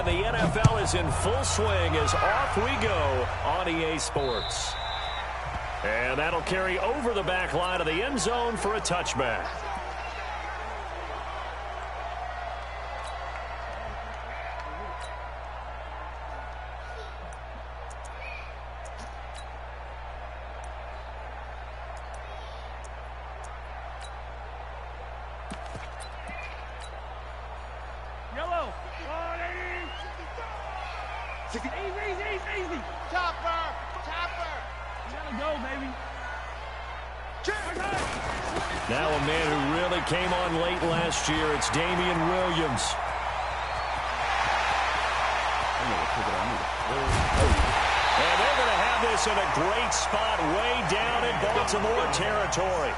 the NFL is in full swing as off we go on EA Sports. And that'll carry over the back line of the end zone for a touchback. Easy. Chopper. You gotta go, baby. Now a man who really came on late last year. It's Damian Williams. And they're going to have this in a great spot way down in Baltimore territory.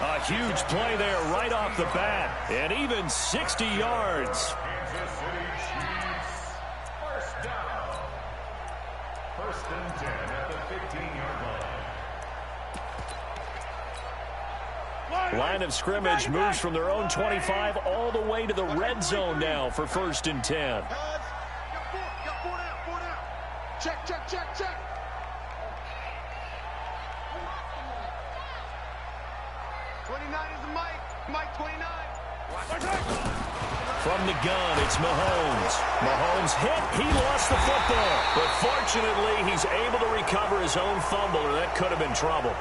A huge play there right off the bat. And even 60 yards. First and 10 at the 15-yard line. Line of scrimmage moves from their own 25 all the way to the red zone now for first and 10. Check. 29 is the Mike 29. From the gun, it's Mahomes. Mahomes hit. He lost the football. But fortunately, he's able to recover his own fumble, or that could have been trouble.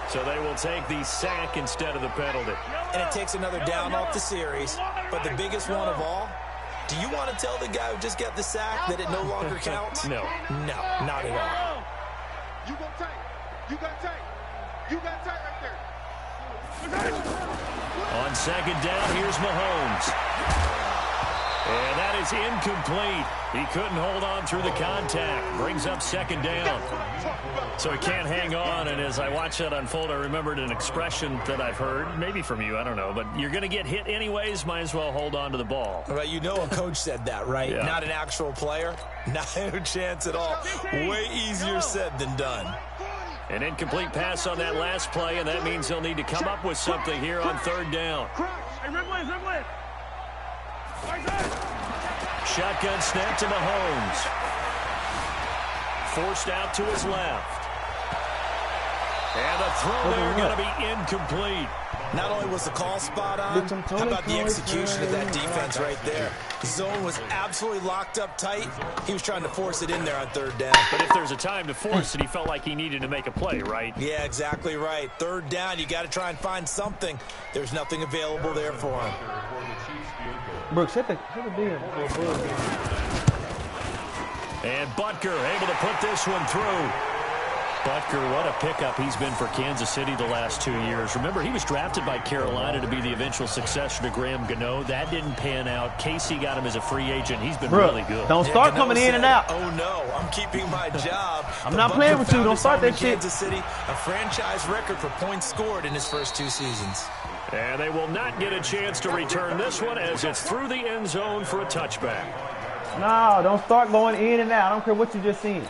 So they will take the sack instead of the penalty. And it takes another down off the series. But the biggest one of all, do you want to tell the guy who just got the sack that it no longer counts? No. No, not at all. You got tight. You got tight right there. On second down, here's Mahomes. And that is incomplete. He couldn't hold on through the contact. Brings up second down. So he can't hang on, and as I watch that unfold, I remembered an expression that I've heard, maybe from you, I don't know, but you're going to get hit anyways, might as well hold on to the ball. Well, you know a coach said that, right? Yeah. Not an actual player. Not a chance at all. Way easier said than done. An incomplete pass on that last play, and that means they'll need to come up with something here on third down. Shotgun snap to Mahomes. Forced out to his left. And the throw there going to be incomplete. Not only was the call spot on, how about the execution of that defense right there? The zone was absolutely locked up tight. He was trying to force it in there on third down. But if there's a time to force it, he felt like he needed to make a play, right? Yeah, exactly right. Third down, you got to try and find something. There's nothing available there for him. Brooks, hit the deal. And Butker able to put this one through. Butker, what a pickup he's been for Kansas City the last 2 years. Remember, he was drafted by Carolina to be the eventual successor to Graham Gano. That didn't pan out. Casey got him as a free agent. He's been really good. Don't start coming in and out. Oh, no, I'm keeping my job. I'm not playing with you. Don't start that shit. Kansas City, a franchise record for points scored in his first 2 seasons. And they will not get a chance to return this one as it's through the end zone for a touchback. No, don't start going in and out. I don't care what you just seen.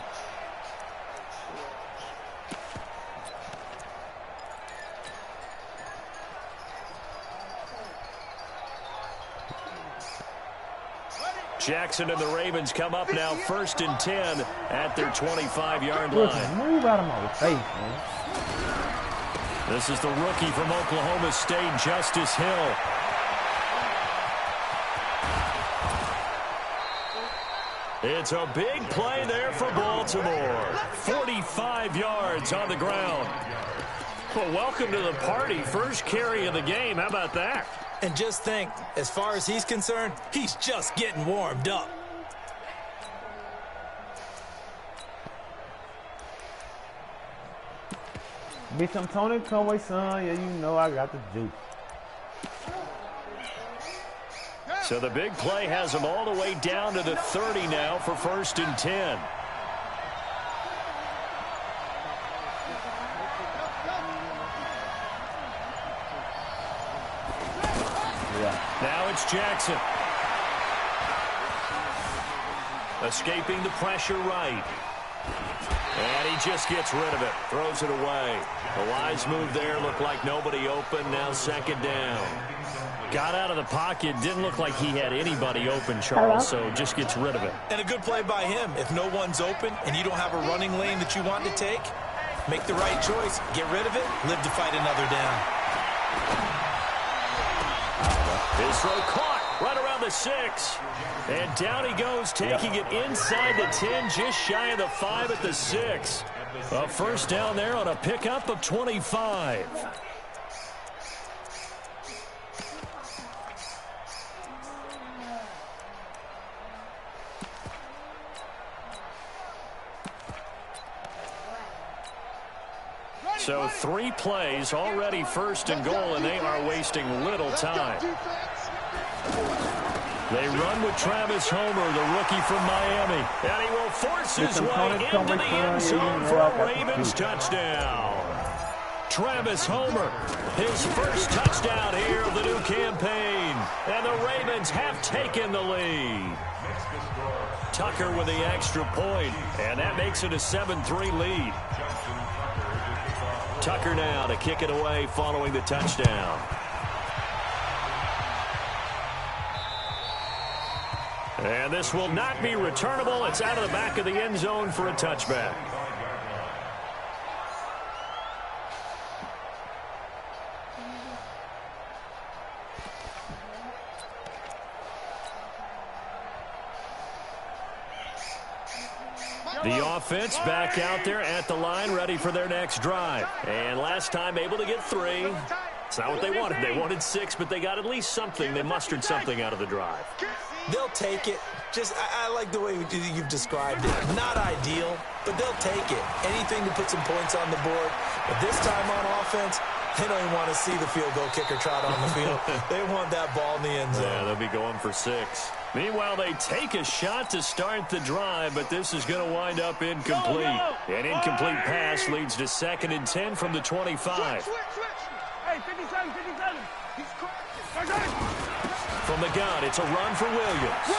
Jackson and the Ravens come up now first and 10 at their 25-yard line. Move out of my face, man. This is the rookie from Oklahoma State, Justice Hill. It's a big play there for Baltimore. 45 yards on the ground. Well, welcome to the party. First carry of the game. How about that? And just think, as far as he's concerned, he's just getting warmed up. Bitch, I'm Tony Conway, son. Yeah, you know I got the juice. So the big play has him all the way down to the 30 now for first and 10. Now it's Jackson. Escaping the pressure right. And he just gets rid of it. Throws it away. The wise move there. Looked like nobody open. Now second down. Got out of the pocket. Didn't look like he had anybody open, Charles, so just gets rid of it. And a good play by him. If no one's open and you don't have a running lane that you want to take, make the right choice. Get rid of it. Live to fight another down. His throw caught right around the 6. And down he goes, taking it inside the 10, just shy of the 5 at the 6. A first down there on a pickup of 25. So 3 plays, already first and goal, and they are wasting little time. They run with Travis Homer, the rookie from Miami. And he will force his way into the end zone for a Ravens touchdown. Travis Homer, his first touchdown here of the new campaign. And the Ravens have taken the lead. Tucker with the extra point, and that makes it a 7-3 lead. Tucker now to kick it away following the touchdown. And this will not be returnable. It's out of the back of the end zone for a touchback. The offense back out there at the line, ready for their next drive. And last time able to get 3. It's not what they wanted. They wanted 6, but they got at least something. They mustered something out of the drive. They'll take it. I like the way you've described it. Not ideal, but they'll take it. Anything to put some points on the board. But this time on offense, they don't even want to see the field goal kicker trot on the field. They want that ball in the end zone. Yeah, they'll be going for 6. Meanwhile, they take a shot to start the drive, but this is going to wind up incomplete. An incomplete pass leads to 2nd and 10 from the 25. Hey, 57, 57. From the gun, it's a run for Williams.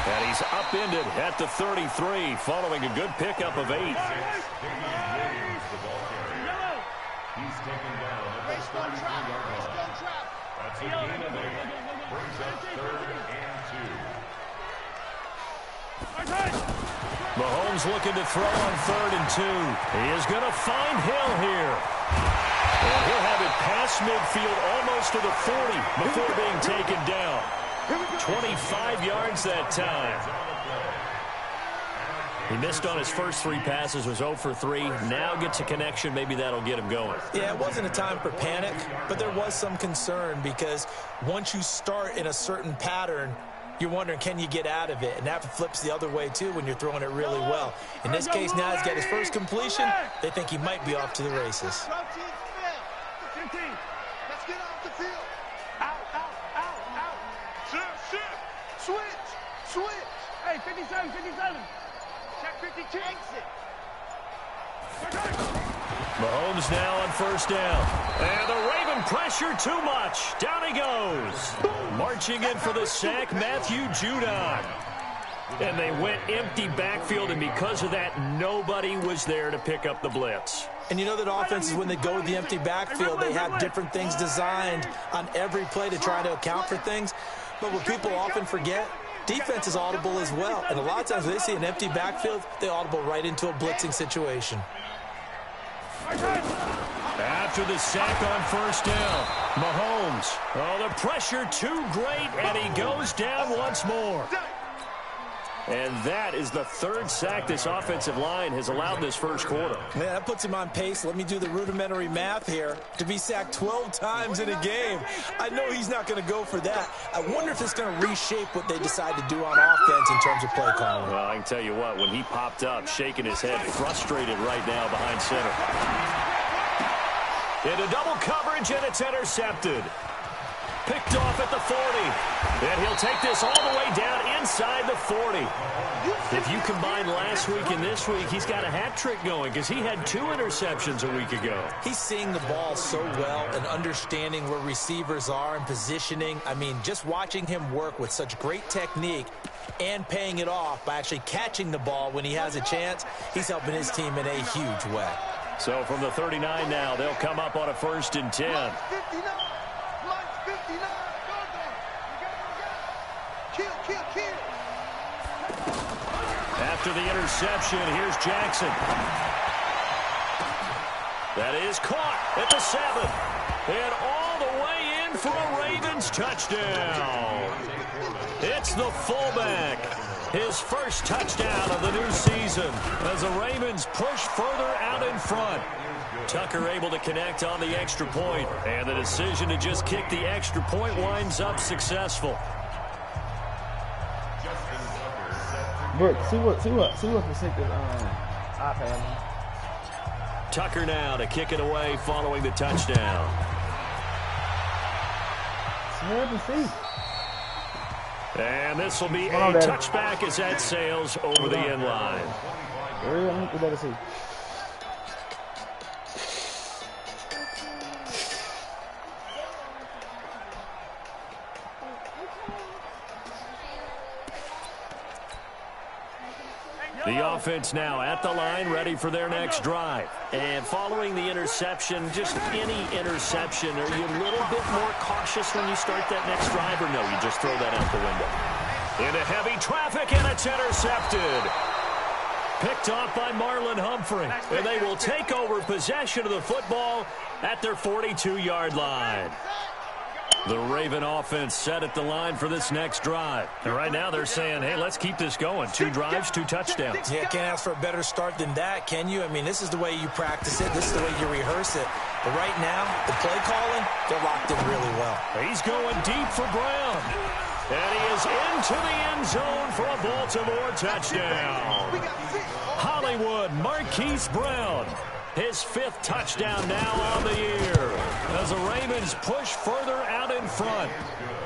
And he's upended at the 33, following a good pickup of 8. He's taken down at the 33-yard line. That's a gain of 8. Brings up 3rd and 2. Mahomes looking to throw on 3rd and 2. He is going to find Hill here. And he'll have it past midfield almost to the 40 before being taken down. 25 yards that time. He missed on his first 3 passes, was 0 for 3. Now gets a connection. Maybe that'll get him going. Yeah, it wasn't a time for panic, but there was some concern because once you start in a certain pattern, you're wondering, can you get out of it? And that flips the other way, too, when you're throwing it really well. In this case, now he's got his first completion. They think he might be off to the races. Let's get off the field. Out, out, out, out. Shift. Switch. Hey, 57, 57. Check 52. Exit. Mahomes now on first down. And the Raven pressure too much. Down he goes. Marching in for the sack, Matthew Judon. And they went empty backfield, and because of that, nobody was there to pick up the blitz. And you know that offenses, when they go with the empty backfield, they have different things designed on every play to try to account for things. But what people often forget, defense is audible as well. And a lot of times when they see an empty backfield, they audible right into a blitzing situation. After the sack on first down, Mahomes. Oh, the pressure too great, and he goes down once more. And that is the 3rd sack this offensive line has allowed this first quarter. Man, that puts him on pace. Let me do the rudimentary math here. To be sacked 12 times in a game. I know he's not going to go for that. I wonder if it's going to reshape what they decide to do on offense in terms of play calling. Well, I can tell you what, when he popped up, shaking his head, frustrated right now behind center. Into double coverage, and it's intercepted. Picked off at the 40. And he'll take this all the way down inside the 40. If you combine last week and this week, he's got a hat trick going because he had 2 interceptions a week ago. He's seeing the ball so well and understanding where receivers are and positioning. I mean, just watching him work with such great technique and paying it off by actually catching the ball when he has a chance, he's helping his team in a huge way. So from the 39 now, they'll come up on a 1st and 10. Kill. After the interception, here's Jackson. That is caught at the 7. And all the way in for a Ravens touchdown. It's the fullback. His first touchdown of the new season as the Ravens push further out in front. Tucker able to connect on the extra point, and the decision to just kick the extra point winds up successful. Look, see what the secret iPad. Tucker now to kick it away following the touchdown. Smell and see. And this will be a Daddy. touchback as that sails over the end line. We better see. The offense now at the line, ready for their next drive. And following the interception, just any interception, are you a little bit more cautious when you start that next drive, or no, you just throw that out the window? Into heavy traffic, and it's intercepted. Picked off by Marlon Humphrey. And they will take over possession of the football at their 42-yard line. The Raven offense set at the line for this next drive. And right now they're saying, hey, let's keep this going. 2 drives, 2 touchdowns. Yeah, can't ask for a better start than that, can you? I mean, this is the way you practice it. This is the way you rehearse it. But right now, the play calling, they're locked in really well. He's going deep for Brown. And he is into the end zone for a Baltimore touchdown. Hollywood Marquise Brown. His 5th touchdown now on the year as the Ravens push further out in front.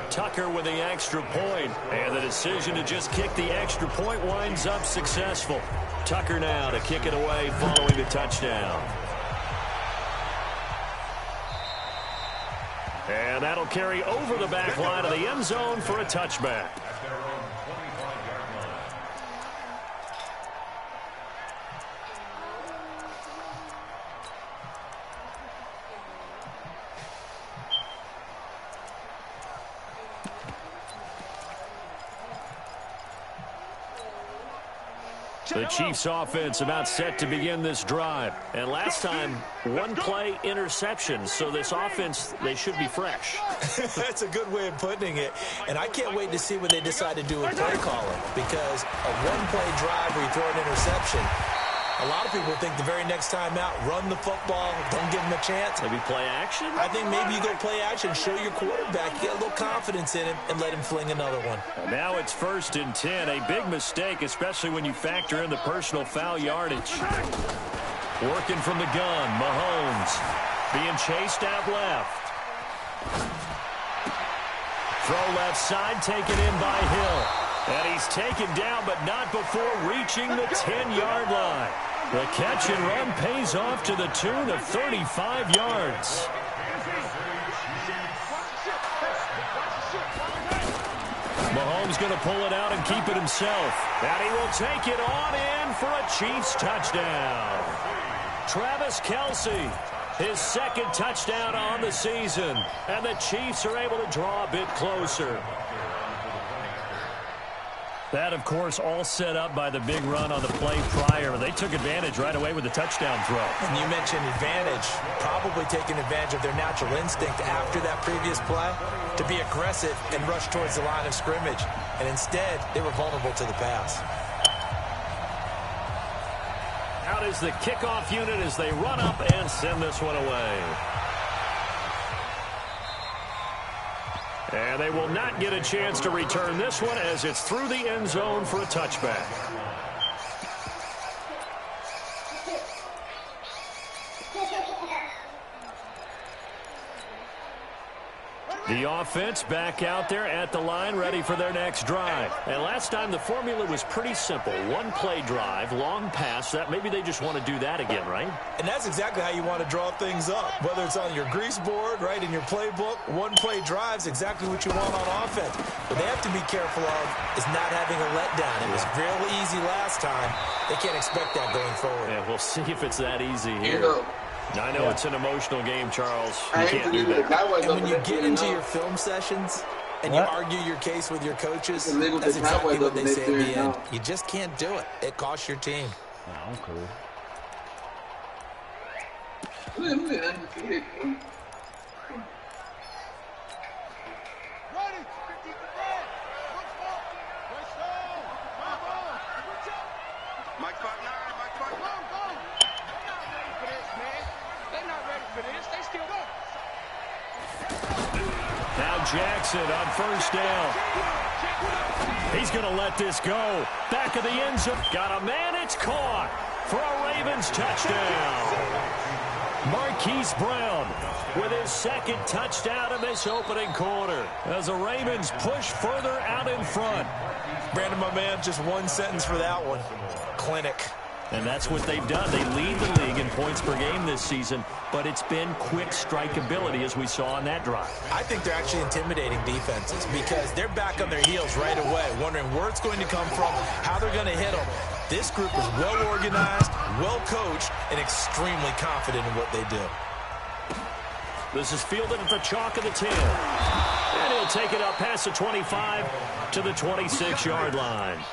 Tucker with the extra point, and the decision to just kick the extra point winds up successful. Tucker now to kick it away following the touchdown. And that'll carry over the back line of the end zone for a touchback. The Chiefs offense about set to begin this drive. And last time, 1 play interception. So this offense, they should be fresh. That's a good way of putting it. And I can't wait to see what they decide to do with play calling. Because a 1-play drive where you throw an interception, a lot of people think the very next time out, run the football, don't give them a chance. Maybe play action? I think maybe you go play action, show your quarterback, get a little confidence in him, and let him fling another one. And now it's 1st and 10. A big mistake, especially when you factor in the personal foul yardage. Working from the gun, Mahomes being chased out left. Throw left side, taken in by Hill. And he's taken down, but not before reaching the 10-yard line. The catch and run pays off to the tune of 35 yards. Mahomes going to pull it out and keep it himself. And he will take it on in for a Chiefs touchdown. Travis Kelce, his 2nd touchdown on the season. And the Chiefs are able to draw a bit closer. That, of course, all set up by the big run on the play prior. They took advantage right away with the touchdown throw. And you mentioned advantage, probably taking advantage of their natural instinct after that previous play to be aggressive and rush towards the line of scrimmage. And instead, they were vulnerable to the pass. Out is the kickoff unit as they run up and send this one away. And they will not get a chance to return this one as it's through the end zone for a touchback. The offense back out there at the line, ready for their next drive. And last time the formula was pretty simple. 1-play drive, long pass. That maybe they just want to do that again, right? And that's exactly how you want to draw things up. Whether it's on your grease board, right, in your playbook, 1-play drive's exactly what you want on offense. What they have to be careful of is not having a letdown. It was real easy last time. They can't expect that going forward. Yeah, we'll see if it's that easy here. I know it's an emotional game, Charles. You can't do that. And when you get into your film sessions, and you argue your case with your coaches, that's exactly what they say at the end. You just can't do it. It costs your team. Nah, I'm cool. Now Jackson on first down. He's going to let this go. Back of the end zone. Got a man. It's caught for a Ravens touchdown. Marquise Brown with his second touchdown in this opening quarter as the Ravens push further out in front. Brandon, my man, just one sentence for that one. Clinic. And that's what they've done. They lead the league in points per game this season, but it's been quick strike ability as we saw on that drive. I think they're actually intimidating defenses because they're back on their heels right away, wondering where it's going to come from, how they're going to hit them. This group is well organized, well coached, and extremely confident in what they do. This is fielded at the chalk of the 10. And he'll take it up past the 25 to the 26-yard line.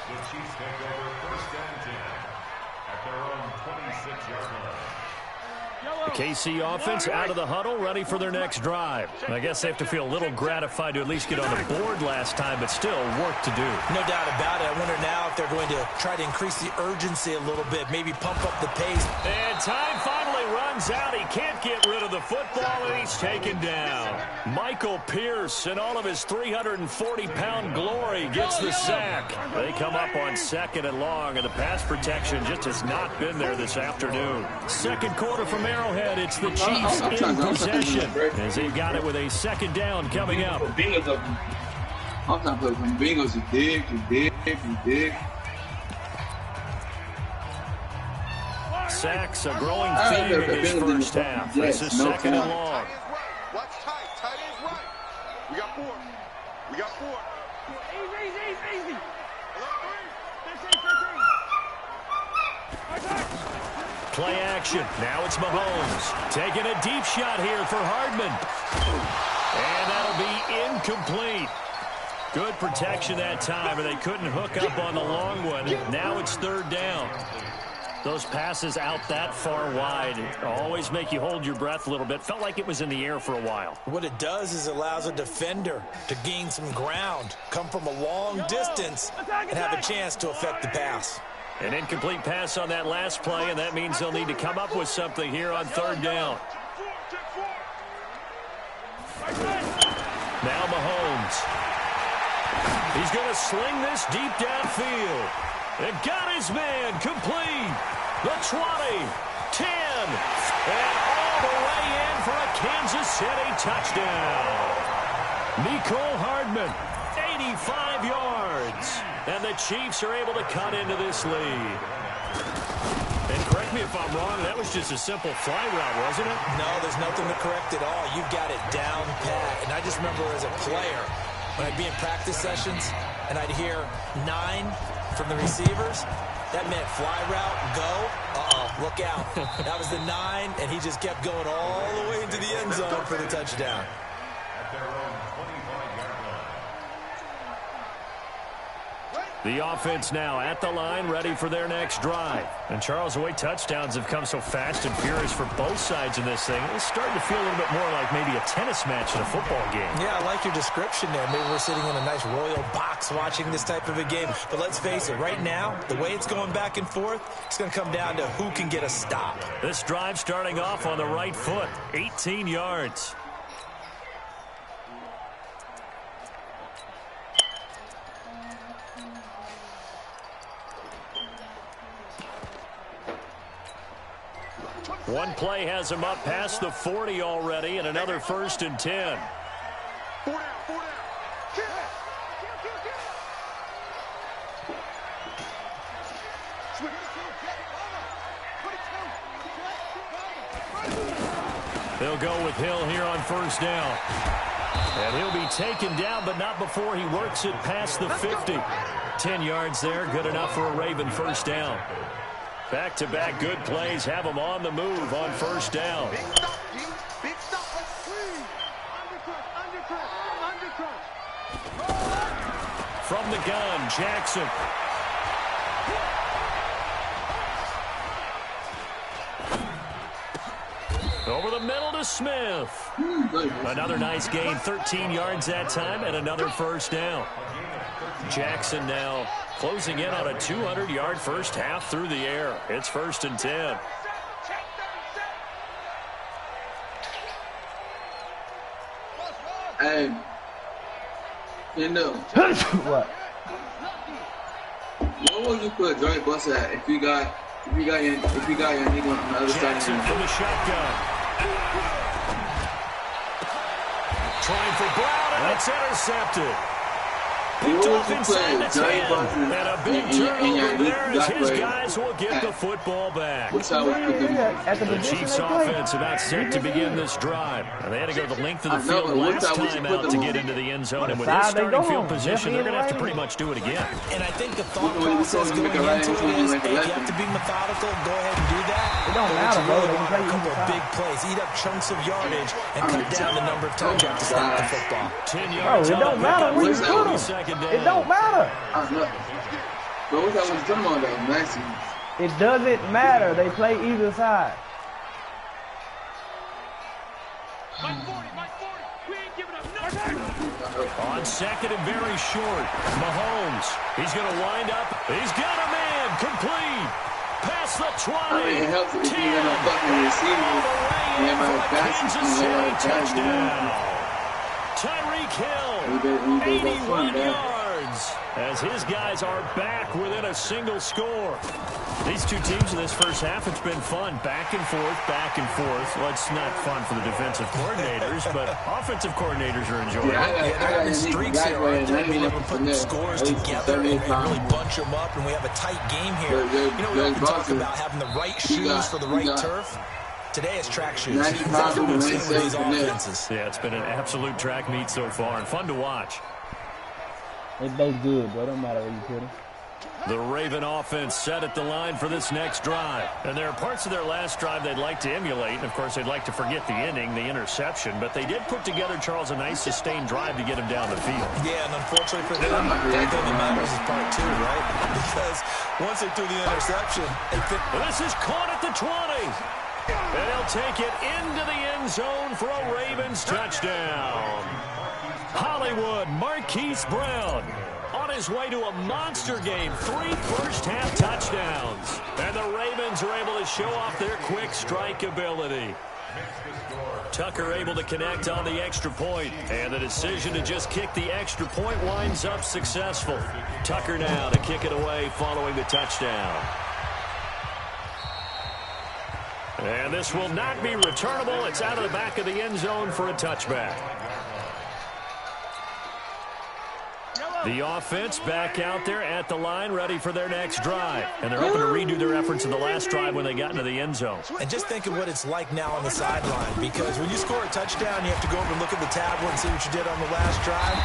The KC offense out of the huddle, ready for their next drive. I guess they have to feel a little gratified to at least get on the board last time, but still work to do. No doubt about it. I wonder now if they're going to try to increase the urgency a little bit, maybe pump up the pace. And time finally runs out. He can't get rid of the football, and he's taken down. Michael Pierce, in all of his 340-pound glory, gets the sack. They come up on second and long, and the pass protection just has not been there this afternoon. Second quarter from Arrowhead. It's the Chiefs in possession as they've got it with a second down coming up. I'm trying to play some bingos. You dig. Sacks a growing theme in this first half. This is second and long. Watch tight. Tight is right. We got four. Easy. Play action. Now it's Mahomes. Taking a deep shot here for Hardman. And that'll be incomplete. Good protection that time, and they couldn't hook up on the long one. Now it's third down. Those passes out that far wide always make you hold your breath a little bit. Felt like it was in the air for a while. What it does is it allows a defender to gain some ground, come from a long distance, and have a chance to affect the pass. An incomplete pass on that last play, and that means they'll need to come up with something here on third down. Now Mahomes. He's going to sling this deep downfield. And got his man complete. The 20, 10, and all the way in for a Kansas City touchdown. Mecole Hardman, 85 yards. And the Chiefs are able to cut into this lead. And correct me if I'm wrong, that was just a simple fly route, wasn't it? No, there's nothing to correct at all. You've got it down pat. And I just remember as a player, when I'd be in practice sessions and I'd hear 9 from the receivers, that meant fly route, go, look out. That was the 9, and he just kept going all the way into the end zone for the touchdown. The offense now at the line, ready for their next drive. And Charles, the way touchdowns have come so fast and furious for both sides in this thing, it's starting to feel a little bit more like maybe a tennis match in a football game. Yeah, I like your description there. Maybe we're sitting in a nice royal box watching this type of a game. But let's face it, right now, the way it's going back and forth, it's going to come down to who can get a stop. This drive starting off on the right foot, 18 yards. One play has him up past the 40 already, and another 1st and 10. They'll go with Hill here on 1st down. And he'll be taken down, but not before he works it past the 50. 10 yards there, good enough for a Raven 1st down. Back-to-back good plays have them on the move on 1st down. Big stop. Undercut. from the gun, Jackson. Over the middle to Smith. Another nice gain, 13 yards that time, and another first down. Jackson now closing in on a 200-yard first half through the air. It's 1st and 10. Hey, you know. What? What would you put Joy Bus at if you got your nigga on the other side of Jackson him? from the shotgun. Trying for Brown, and it's intercepted. Picked off inside the 10. And a big turnover there as his guys will get the football back. The Chiefs' offense about set to begin this drive. And they had to go the length of the field last time out to get into the end zone. And with this starting field position, they're going to have to pretty much do it again. And I think the thought process going into it is, hey, you have to be methodical, go ahead and do that. It don't matter, bro. They can play A couple either of side. big plays, eat up chunks of yardage, and cut down the number of times you have to snap the football. 10 Bro, yards it on don't the matter pickup. where you It's put them. second down. It don't matter. I know. But what I was talking about that, Maxie. It doesn't matter. They play either side. Mike 40, Mike 40. We ain't giving up nothing. On second and very short, Mahomes. He's going to wind up. He's got a man. Complete. Past the 20. I mean, it helps if 10. you got a fucking receiver. All the way And in my for a passes, Kansas and City my passes, touchdown. Tyreek Hill, 81 yards, as his guys are back within a single score. These two teams in this first half, it's been fun. Back and forth, back and forth. Well, it's not fun for the defensive coordinators, but offensive coordinators are enjoying it. Yeah, they're having streaks here, aren't they? Being able to put the scores together and really bunch them up, and we have a tight game here. You know, we often talk about having the right shoes for the right turf. Today is track shoes. That's what we've seen with these offenses. Yeah, it's been an absolute track meet so far, and fun to watch. They good, bro. Don't matter where you put them. The Raven offense set at the line for this next drive. And there are parts of their last drive they'd like to emulate. And, of course, they'd like to forget the inning, the interception. But they did put together, Charles, a nice sustained drive to get him down the field. Yeah, and unfortunately for them, that only matters is part two, right? Because once they threw the interception, This is caught at the 20. And he'll take it into the end zone for a Ravens touchdown. Hollywood, Marquise Brown on his way to a monster game. 3 first-half touchdowns. And the Ravens are able to show off their quick strike ability. Tucker able to connect on the extra point. And the decision to just kick the extra point winds up successful. Tucker now to kick it away following the touchdown. And this will not be returnable. It's out of the back of the end zone for a touchback. The offense back out there at the line, ready for their next drive. And they're hoping to redo their efforts in the last drive when they got into the end zone. and just think of what it's like now on the sideline, because when you score a touchdown, you have to go over and look at the tablet and see what you did on the last drive.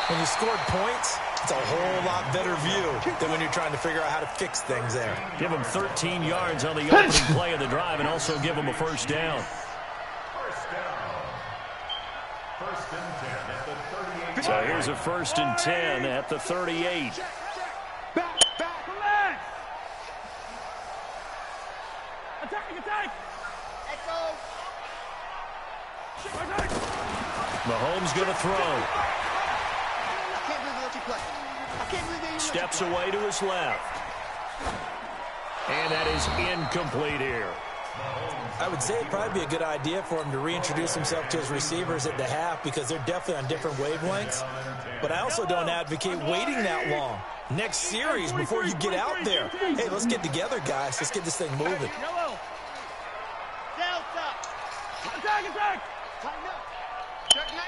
When you scored points, it's a whole lot better view than when you're trying to figure out how to fix things there. Give them 13 yards on the opening play of the drive and also give them a first down. So here's a 1st and 10 at the 38. Back, relax. Attack. Mahomes going to throw. Steps away to his left. And that is incomplete here. I would say it'd probably be a good idea for him to reintroduce himself to his receivers at the half, because they're definitely on different wavelengths. But I also don't advocate waiting that long. Next series, before you get out there, hey, let's get together, guys. Let's get this thing moving. Yellow. Delta. Attack. Check 99.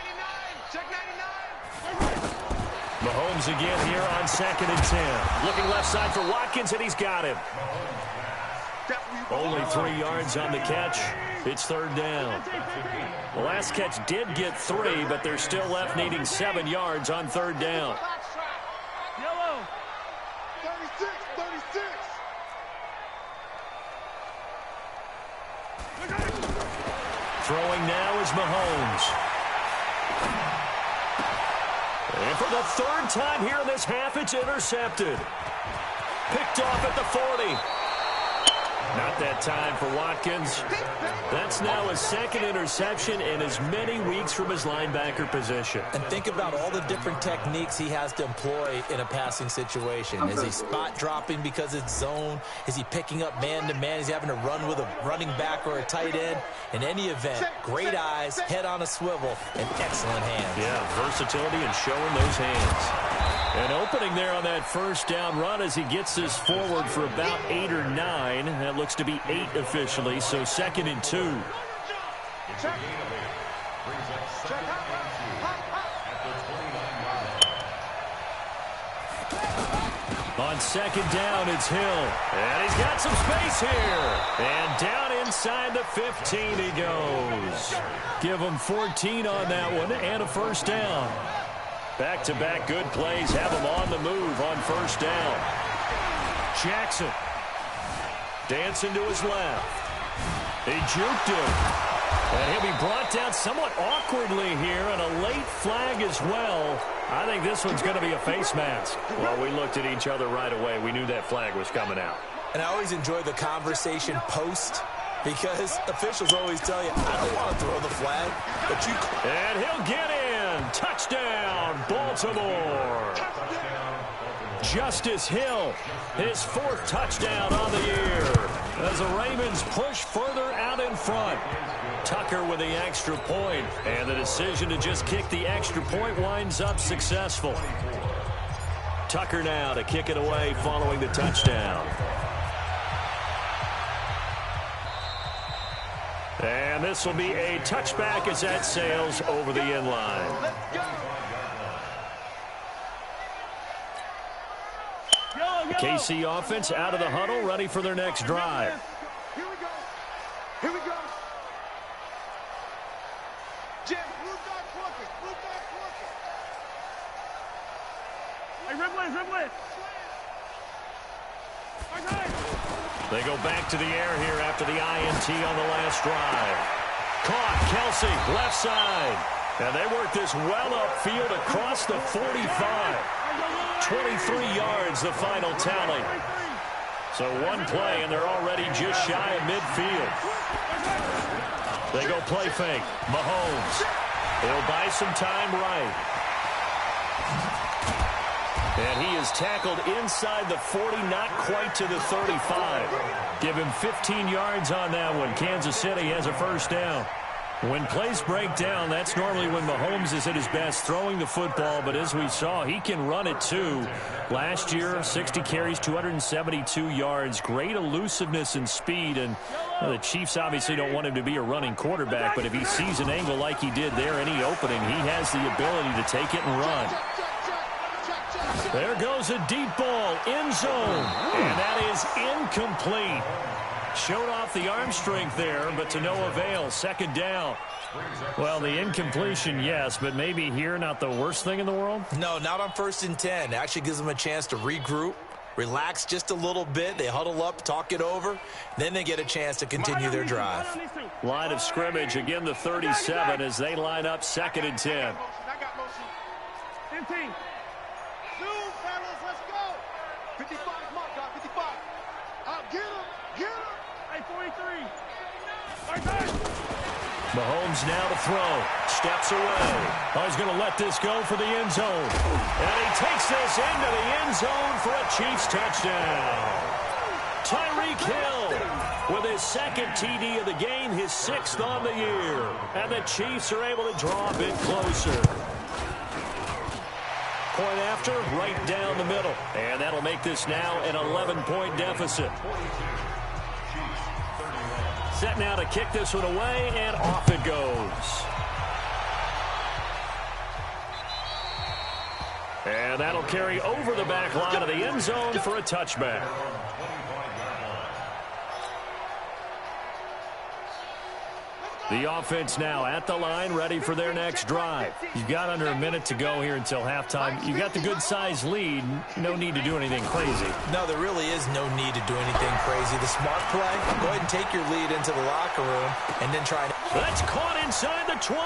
Check 99. Mahomes again here on 2nd and 10. Looking left side for Watkins, and he's got him. Only 3 yards on the catch. It's 3rd down. The last catch did get 3, but they're still left needing 7 yards on 3rd down. Yellow. 36. Throwing now is Mahomes. And for the third time here in this half, it's intercepted. Picked off at the 40. Not that time for Watkins. That's now his second interception in as many weeks from his linebacker position. And think about all the different techniques he has to employ in a passing situation. Is he spot dropping because it's zone? Is he picking up man-to-man? Is he having to run with a running back or a tight end? In any event, great eyes, head on a swivel, and excellent hands. Yeah, versatility and showing those hands. An opening there on that first down run as he gets this forward for about 8 or 9. That looks to be 8 officially, so 2nd and 2. On 2nd down, it's Hill. And he's got some space here. And down inside the 15 he goes. Give him 14 on that one and a first down. Back-to-back good plays have him on the move on first down. Jackson dancing to his left. He juked him. And he'll be brought down somewhat awkwardly here, and a late flag as well. I think this one's going to be a face mask. Well, we looked at each other right away. We knew that flag was coming out. And I always enjoy the conversation post, because officials always tell you, I don't want to throw the flag, but you... And he'll get in. Touchdown, Baltimore. Justice Hill, his 4th touchdown on the year, as the Ravens push further out in front. Tucker with the extra point, and the decision to just kick the extra point winds up successful. Tucker now to kick it away following the touchdown. And this will be a touchback as that sails over the end line. KC offense out of the huddle, ready for their next drive. Here we go. Here we go. Jim, blue dot working. Blue dot working. Hey, rip. They go back to the air here after the INT on the last drive. Caught, Kelsey, left side. And they work this well upfield across the 45. 23 yards, the final tally. So one play, and they're already just shy of midfield. They go play fake. Mahomes. He'll buy some time right. And he is tackled inside the 40, not quite to the 35. Give him 15 yards on that one. Kansas City has a first down. When plays break down, that's normally when Mahomes is at his best throwing the football, but as we saw, he can run it too. Last year, 60 carries, 272 yards, great elusiveness and speed, and the Chiefs obviously don't want him to be a running quarterback, but if he sees an angle like he did there, any opening, he has the ability to take it and run. There goes a deep ball, end zone, and that is incomplete. Showed off the arm strength there, but to no avail. 2nd down. Well, the incompletion, yes, but maybe here not the worst thing in the world? No, not on 1st and 10. It actually gives them a chance to regroup, relax just a little bit. They huddle up, talk it over. Then they get a chance to continue their drive. Line of scrimmage, again the 37 as they line up 2nd and 10. I got motion. 15. Zoom, fellas, let's go. 55, come on, God, 55. Get him, get him. Hey, 43. Mahomes now to throw. Steps away. Oh, he's going to let this go for the end zone. And he takes this into the end zone for a Chiefs touchdown. Tyreek Hill with his 2nd TD of the game, his 6th on the year. And the Chiefs are able to draw a bit closer. Point after, right down the middle. And that'll make this now an 11-point deficit. Set now to kick this one away, and off it goes. And that'll carry over the back line of the end zone for a touchback. The offense now at the line, ready for their next drive. You've got under a minute to go here until halftime. You've got the good-sized lead. No need to do anything crazy. No, there really is no need to do anything crazy. The smart play, go ahead and take your lead into the locker room and then try to... That's caught inside the 20.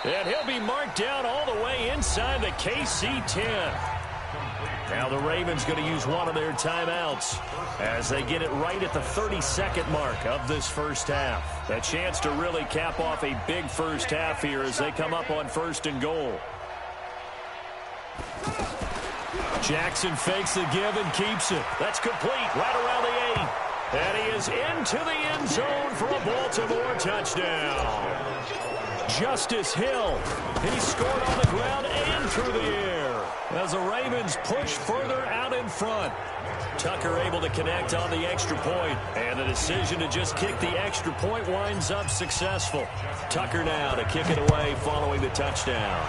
And he'll be marked down all the way inside the KC 10. Now the Ravens going to use one of their timeouts as they get it right at the 32nd mark of this first half. A chance to really cap off a big first half here as they come up on 1st and goal. Jackson fakes the give and keeps it. That's complete right around the 8. And he is into the end zone for a Baltimore touchdown. Justice Hill. He scored on the ground and through the air as the Ravens push further out in front. Tucker able to connect on the extra point, and the decision to just kick the extra point winds up successful. Tucker now to kick it away following the touchdown.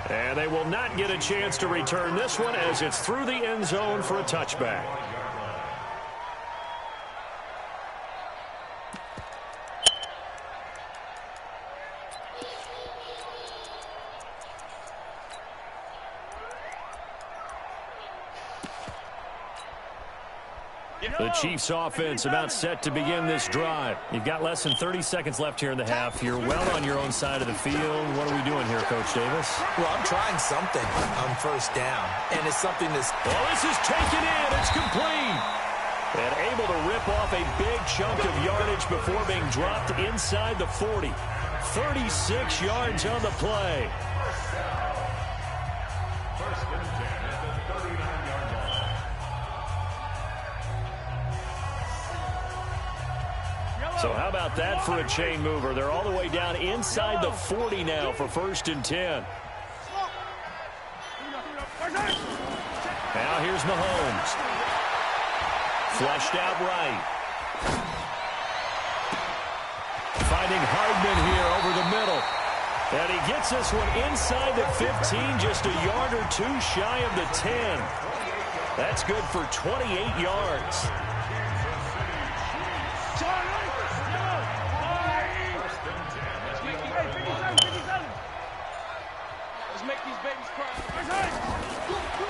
And they will not get a chance to return this one as it's through the end zone for a touchback. The Chiefs offense about set to begin this drive. You've got less than 30 seconds left here in the half. You're well on your own side of the field. What are we doing here, Coach Davis? Well, I'm trying something on 1st down, and it's something that's... Well, this is taken in. It's complete. And able to rip off a big chunk of yardage before being dropped inside the 40. 36 yards on the play. So how about that for a chain mover? They're all the way down inside the 40 now for 1st and 10. Now here's Mahomes. Flushed out right. Finding Hardman here over the middle. And he gets this one inside the 15, just a yard or two shy of the 10. That's good for 28 yards.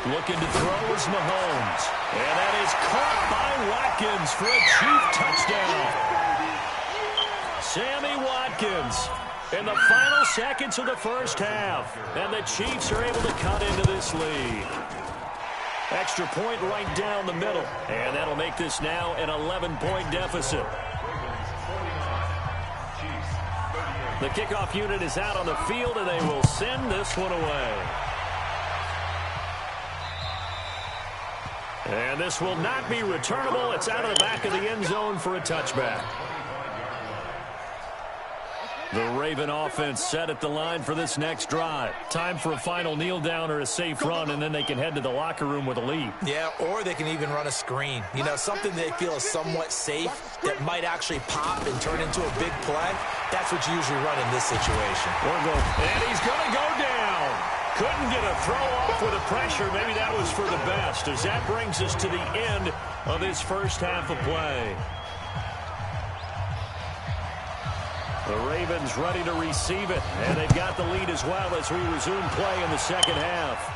Looking to throw is Mahomes. And that is caught by Watkins for a Chief touchdown. Sammy Watkins in the final seconds of the first half. And the Chiefs are able to cut into this lead. Extra point right down the middle. And that'll make this now an 11-point deficit. The kickoff unit is out on the field, and they will send this one away. And this will not be returnable. It's out of the back of the end zone for a touchback. The Raven offense set at the line for this next drive. Time for a final kneel down or a safe run, and then they can head to the locker room with a lead. Yeah, or they can even run a screen. You know, something they feel is somewhat safe that might actually pop and turn into a big play. That's what you usually run in this situation. And he's going to go down. Couldn't get a throw off with the pressure. Maybe that was for the best, as that brings us to the end of this first half of play. The Ravens ready to receive it, and they've got the lead as well as we resume play in the second half.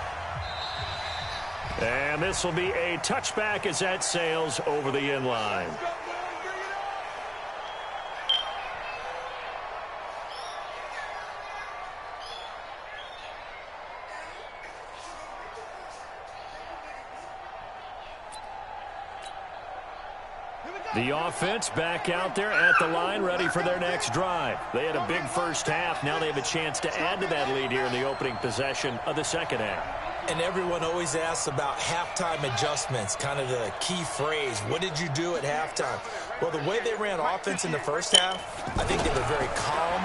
And this will be a touchback as that sails over the end line. The offense back out there at the line, ready for their next drive. They had a big first half. Now they have a chance to add to that lead here in the opening possession of the second half. And everyone always asks about halftime adjustments, kind of the key phrase. What did you do at halftime? Well, the way they ran offense in the first half, I think they were very calm,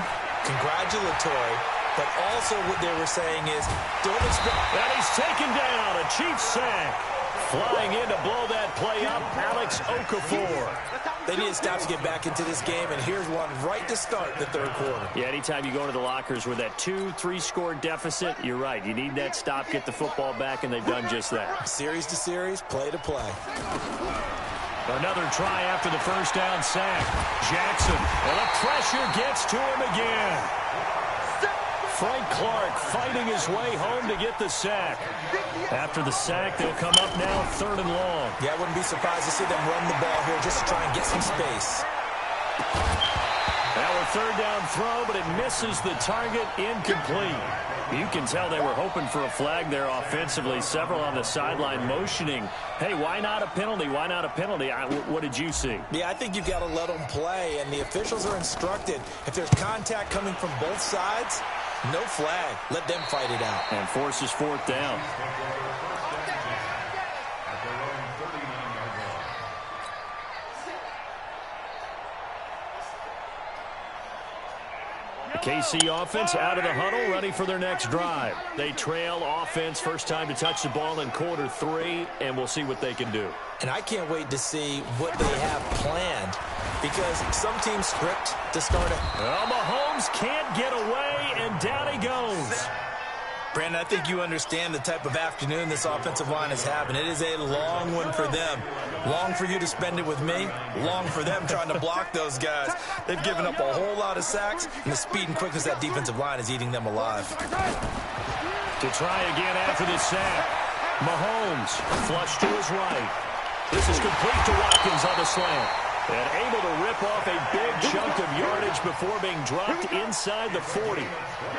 congratulatory, but also what they were saying is, don't expect... And he's taken down, a Chiefs sack. Flying in to blow that play up, Alex Okafor. They need to stop to get back into this game, and here's one right to start the third quarter. Yeah, anytime you go into the lockers with that 2-3 score deficit, you're right. You need that stop, get the football back, and they've done just that. Series to series, play to play. Another try after the first down sack. Jackson, and the pressure gets to him again. Frank Clark fighting his way home to get the sack. After the sack, they'll come up now 3rd and long. Yeah, I wouldn't be surprised to see them run the ball here just to try and get some space. Now a third down throw, but it misses the target, incomplete. You can tell they were hoping for a flag there offensively. Several on the sideline motioning, hey, why not a penalty? Why not a penalty? What did you see? Yeah, I think you've got to let them play, and the officials are instructed. If there's contact coming from both sides, no flag. Let them fight it out. And forces fourth down. KC offense out of the huddle, ready for their next drive. They trail offense, first time to touch the ball in quarter 3, and we'll see what they can do. And I can't wait to see what they have planned, because some teams script to start it. Well, Mahomes can't get away, and down he goes. Brandon, I think you understand the type of afternoon this offensive line is having. It is a long one for them. Long for you to spend it with me. Long for them trying to block those guys. They've given up a whole lot of sacks, and the speed and quickness of that defensive line is eating them alive. To try again after this sack. Mahomes flush to his right. This is complete to Watkins on the slant. And able to rip off a big chunk of yardage before being dropped inside the 40.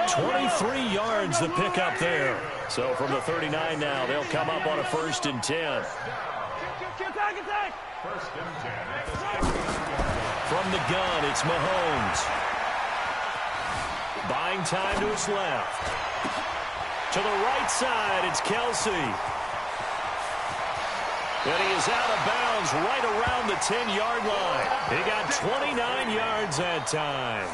23 yards the pickup there. So from the 39 now, they'll come up on a 1st and 10. From the gun, it's Mahomes. Buying time to his left. To the right side, it's Kelsey. And he is out of bounds right around the 10-yard line. He got 29 yards that time.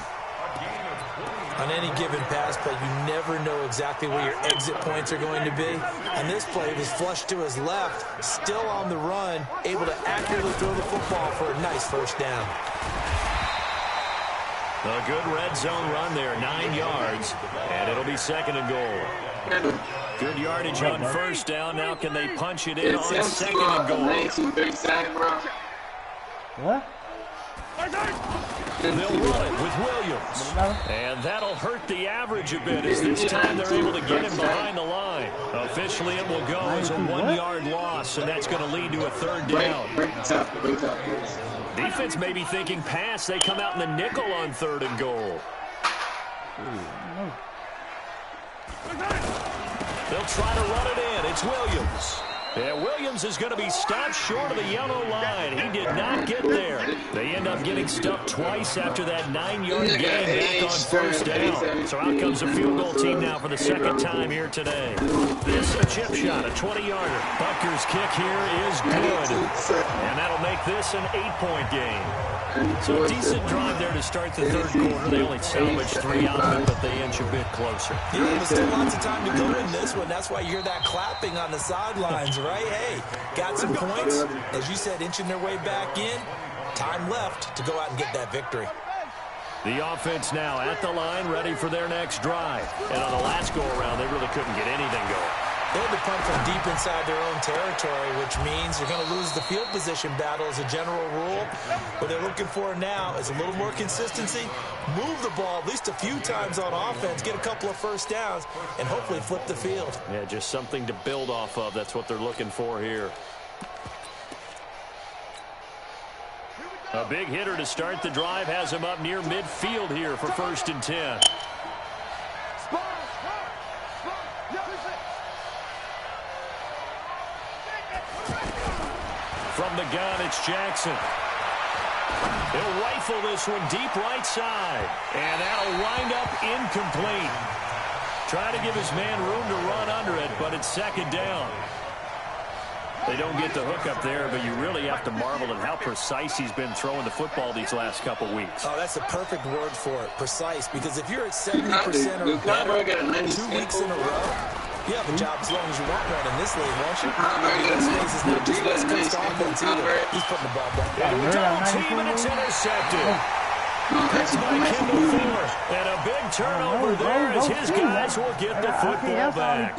On any given pass play, you never know exactly where your exit points are going to be. And this play was flushed to his left, still on the run, able to accurately throw the football for a nice first down. A good red zone run there, 9 yards, and it'll be 2nd and goal. Good yardage on first down. Now can they punch it in on 2nd and goal? What? They'll run it with Williams. And that'll hurt the average a bit as this time they're able to get him behind the line. Officially, it will go as a 1-yard loss, and that's going to lead to a 3rd down. Defense may be thinking pass. They come out in the nickel on 3rd and goal. They'll try to run it in. It's Williams. And Williams is going to be stopped short of the yellow line. He did not get there. They end up getting stuffed twice after that 9-yard gain back on 1st down. So out comes the field goal team now for the 2nd time here today. This a chip shot, a 20-yarder. Butker's kick here is good. And that'll make this an 8-point game. So a decent drive there to start the 3rd quarter. They only salvaged 3 out of it, but they inch a bit closer. Yeah, there's still lots of time to go in this one. That's why you hear that clapping on the sidelines, right? Hey, got some points. As you said, inching their way back in. Time left to go out and get that victory. The offense now at the line, ready for their next drive. And on the last go-around, they really couldn't get anything going. They had to punt from deep inside their own territory, which means you're going to lose the field position battle as a general rule. What they're looking for now is a little more consistency, move the ball at least a few times on offense, get a couple of first downs, and hopefully flip the field. Yeah, just something to build off of. That's what they're looking for here. A big hitter to start the drive has him up near midfield here for 1st and 10. From the gun, it's Jackson. He'll rifle this one deep right side. And that'll wind up incomplete. Try to give his man room to run under it, but it's 2nd down. They don't get the hook up there, but you really have to marvel at how precise he's been throwing the football these last couple weeks. Oh, that's the perfect word for it, precise. Because if you're at 70% or better 2 weeks in a row, you have a job as long as you want one in this league, won't you? This phase is not just West Coast offense either. He's putting the ball down. Into a double team, and it's intercepted. That's by Kendall Fuller. And a big turnover there as his guys will get the football back.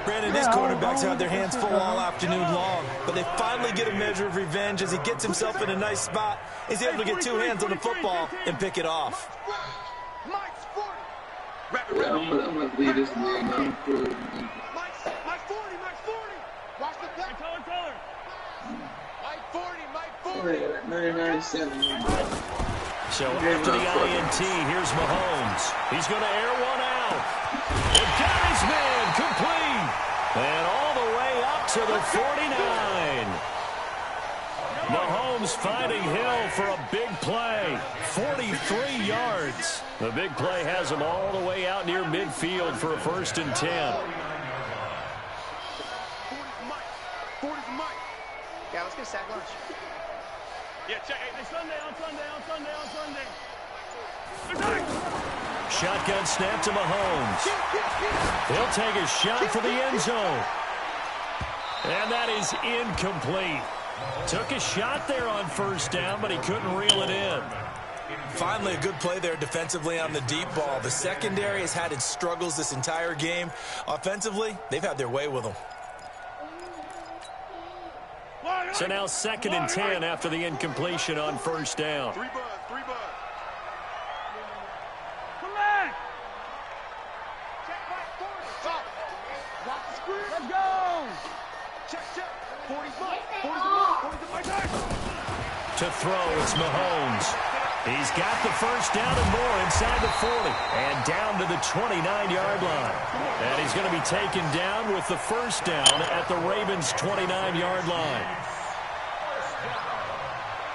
Brandon, his quarterbacks had their hands full all afternoon long, but they finally get a measure of revenge as he gets himself in a nice spot. He's able to get 2 hands on the football and pick it off. I'm going to leave this man. Mike's 40, Mike's 40. Watch the play. Mike 40. 99-7. So after the INT, here's Mahomes. He's going to air one out. And got his man complete. And all the way up to the 49. Mahomes finding Hill for a big play. 43 yards. The big play has him all the way out near midfield for a 1st and 10. 40's Mike. Yeah, let's get a sack lunch. Yeah, check. Hey, Sunday. Shotgun snap to Mahomes. He'll take a shot for the end zone. And that is incomplete. Took a shot there on 1st down, but he couldn't reel it in. Finally, a good play there defensively on the deep ball. The secondary has had its struggles this entire game. Offensively, they've had their way with them. So now 2nd and 10 after the incompletion on 1st down. 3 bud. Come back. Check back, 40. Watch the screen. Let's go. Check. 40's Mike. 40's Mike. To throw, it's Mahomes. He's got the 1st down and more inside the 40. And down to the 29-yard line. And he's going to be taken down with the 1st down at the Ravens' 29-yard line.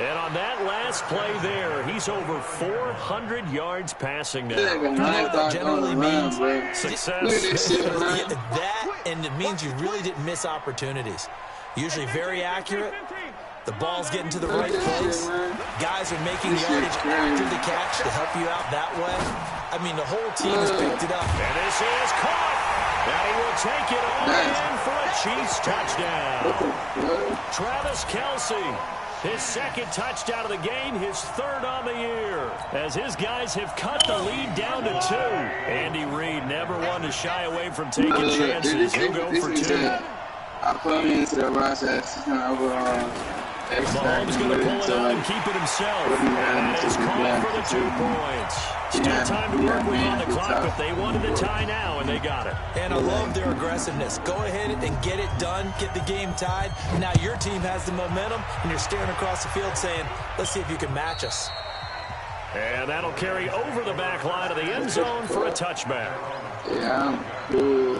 And on that last play there, he's over 400 yards passing now. You know what that generally means? Success. That, and it means you really didn't miss opportunities. Usually very accurate. The ball's getting to the right place. Guys are making yardage after the catch to help you out that way. I mean, the whole team has picked it up. And this is caught. And he will take it all in for a Chiefs touchdown. Travis Kelce, his 2nd touchdown of the game, his 3rd on the year. As his guys have cut the lead down to 2. Andy Reid never one to shy away from taking chances. He'll go for 2. I put him into the process overall. Mahomes going to pull it out and keep it himself. And it's called for the 2 points. Still time to work with on the clock, but they wanted the tie now, and they got it. And I love their aggressiveness. Go ahead and get it done, get the game tied. Now your team has the momentum, and you're staring across the field saying, let's see if you can match us. And that'll carry over the back line of the end zone for a touchback. Yeah, cool.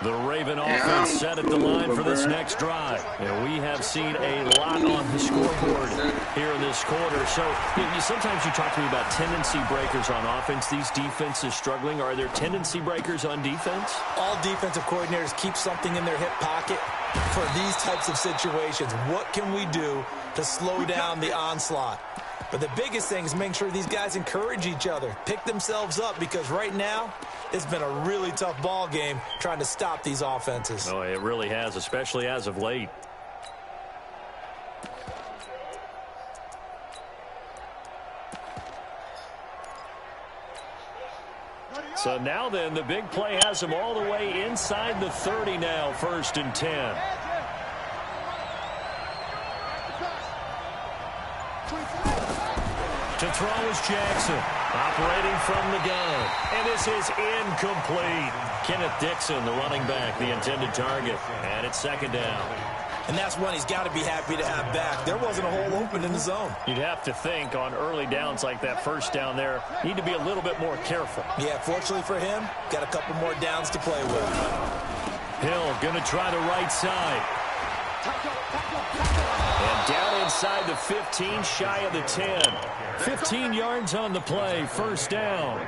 The Raven offense set at the line for this next drive. And we have seen a lot on the scoreboard here in this quarter. So sometimes you talk to me about tendency breakers on offense. These defenses struggling. Are there tendency breakers on defense? All defensive coordinators keep something in their hip pocket for these types of situations. What can we do to slow down the onslaught? But the biggest thing is making sure these guys encourage each other, pick themselves up, because right now it's been a really tough ball game trying to stop these offenses. Oh, it really has, especially as of late. So now then, the big play has them all the way inside the 30 now, 1st and 10. To throw is Jackson, operating from the gun. And this is incomplete. Kenneth Dixon, the running back, the intended target. And it's 2nd down. And that's one he's got to be happy to have back. There wasn't a hole open in the zone. You'd have to think on early downs like that 1st down there, need to be a little bit more careful. Yeah, fortunately for him, got a couple more downs to play with. Hill going to try the right side. And down inside the 15, shy of the 10. 15 yards on the play, 1st down.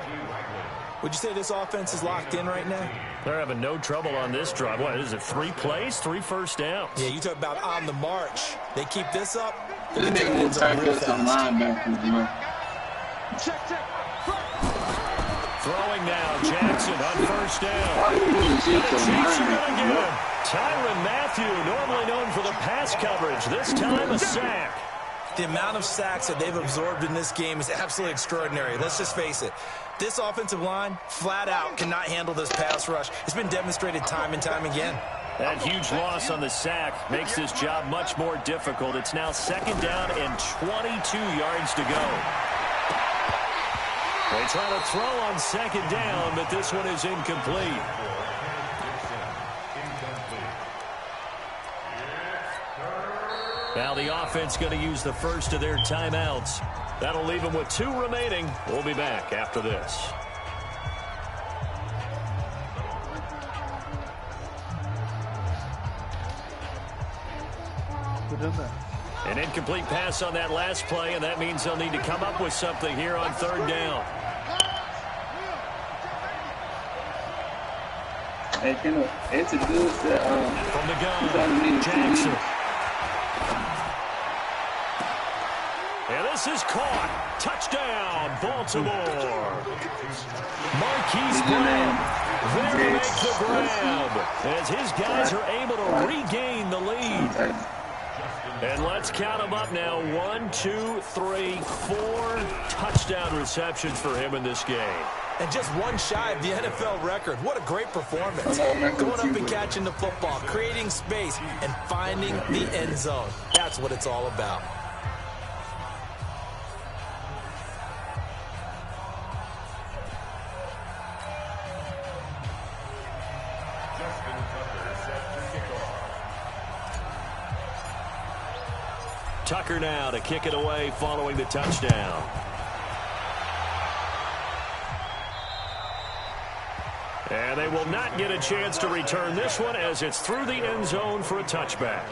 Would you say this offense is locked in right now? They're having no trouble on this drive. What is it, 3 plays, 3 first downs? Yeah, you talk about on the march. They keep this up. This nigga will try to get some linebackers, you know. Throwing now, Jackson on 1st down. Why do you see The some Chiefs are going to get linebackers, him. Tyrann Mathieu, normally known for the pass coverage, this time a sack. The amount of sacks that they've absorbed in this game is absolutely extraordinary. Let's just face it. This offensive line, flat out, cannot handle this pass rush. It's been demonstrated time and time again. That huge loss on the sack makes this job much more difficult. It's now 2nd down and 22 yards to go. They try to throw on 2nd down, but this one is incomplete. Now the offense going to use the first of their timeouts. That'll leave them with 2 remaining. We'll be back after this. An incomplete pass on that last play, and that means they'll need to come up with something here on 3rd down. Hey, can you introduce the from the gun, Jackson. And this is caught. Touchdown, Baltimore. Marquise Brown there to make the grab as his guys are able to regain the lead. And let's count them up now. 1, 2, 3, 4 touchdown receptions for him in this game. And just one shy of the NFL record. What a great performance. Going up and catching the football, creating space, and finding the end zone. That's what it's all about. Tucker now to kick it away following the touchdown. And they will not get a chance to return this one as it's through the end zone for a touchback.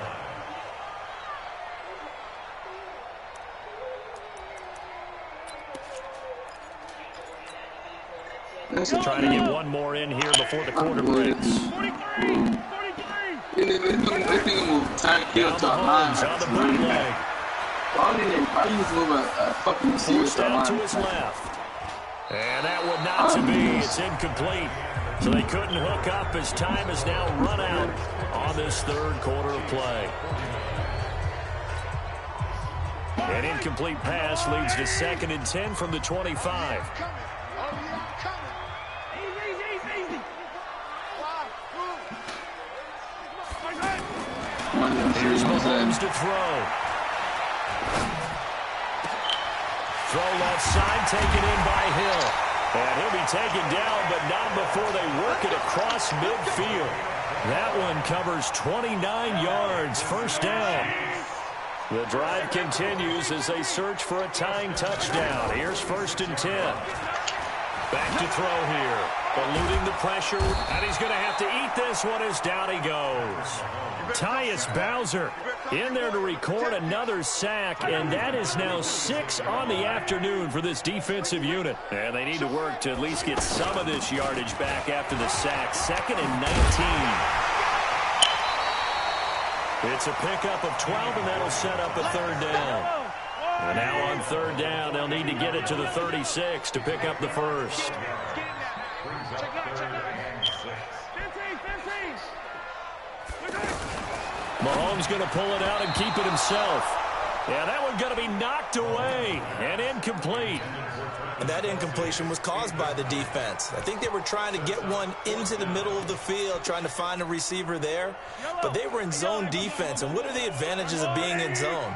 Trying to get one more in here before the quarter breaks. 43. On the bootleg. Forced out to his left. And that one not to be. It's incomplete. So they couldn't hook up as time is now run out on this 3rd quarter of play. An incomplete pass leads to 2nd and 10 from the 25. Here's Mahomes to throw. Throw left side, taken in by Hill. And he'll be taken down, but not before they work it across midfield. That one covers 29 yards, 1st down. The drive continues as they search for a tying touchdown. Here's 1st and 10. Back to throw here. Eluding the pressure, and he's going to have to eat this one as down he goes. Tyus Bowser in there to record another sack, and that is now 6 on the afternoon for this defensive unit. And they need to work to at least get some of this yardage back after the sack. 2nd and 19. It's a pickup of 12, and that'll set up a 3rd down. And now on 3rd down, they'll need to get it to the 36 to pick up the first. Mahomes going to pull it out and keep it himself. Yeah, that one going to be knocked away and incomplete. And that incompletion was caused by the defense. I think they were trying to get one into the middle of the field, trying to find a receiver there. But they were in zone defense. And what are the advantages of being in zone?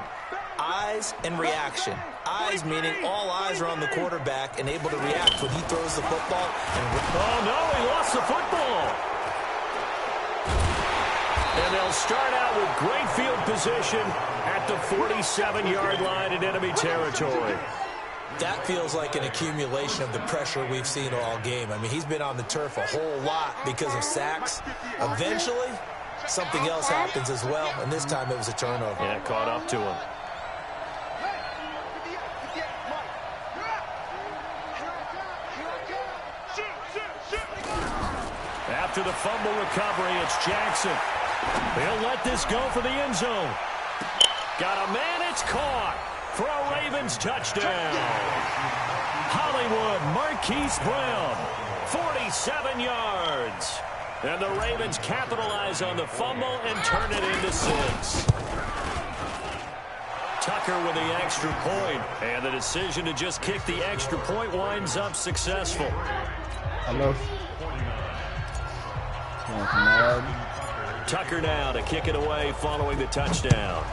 Eyes and reaction. Eyes meaning all eyes are on the quarterback and able to react when he throws the football. Oh, no, he lost the football. And they'll start out with great field position at the 47-yard line in enemy territory. That feels like an accumulation of the pressure we've seen all game. I mean, he's been on the turf a whole lot because of sacks. Eventually, something else happens as well, and this time it was a turnover. Yeah, caught up to him. After the fumble recovery, it's Jackson. He'll let this go for the end zone. Got a man, it's caught for a Ravens touchdown. Hollywood Marquise Brown, 47 yards. And the Ravens capitalize on the fumble and turn it into 6. Tucker with the extra point, and the decision to just kick the extra point winds up successful. Hello. Tucker now to kick it away following the touchdown.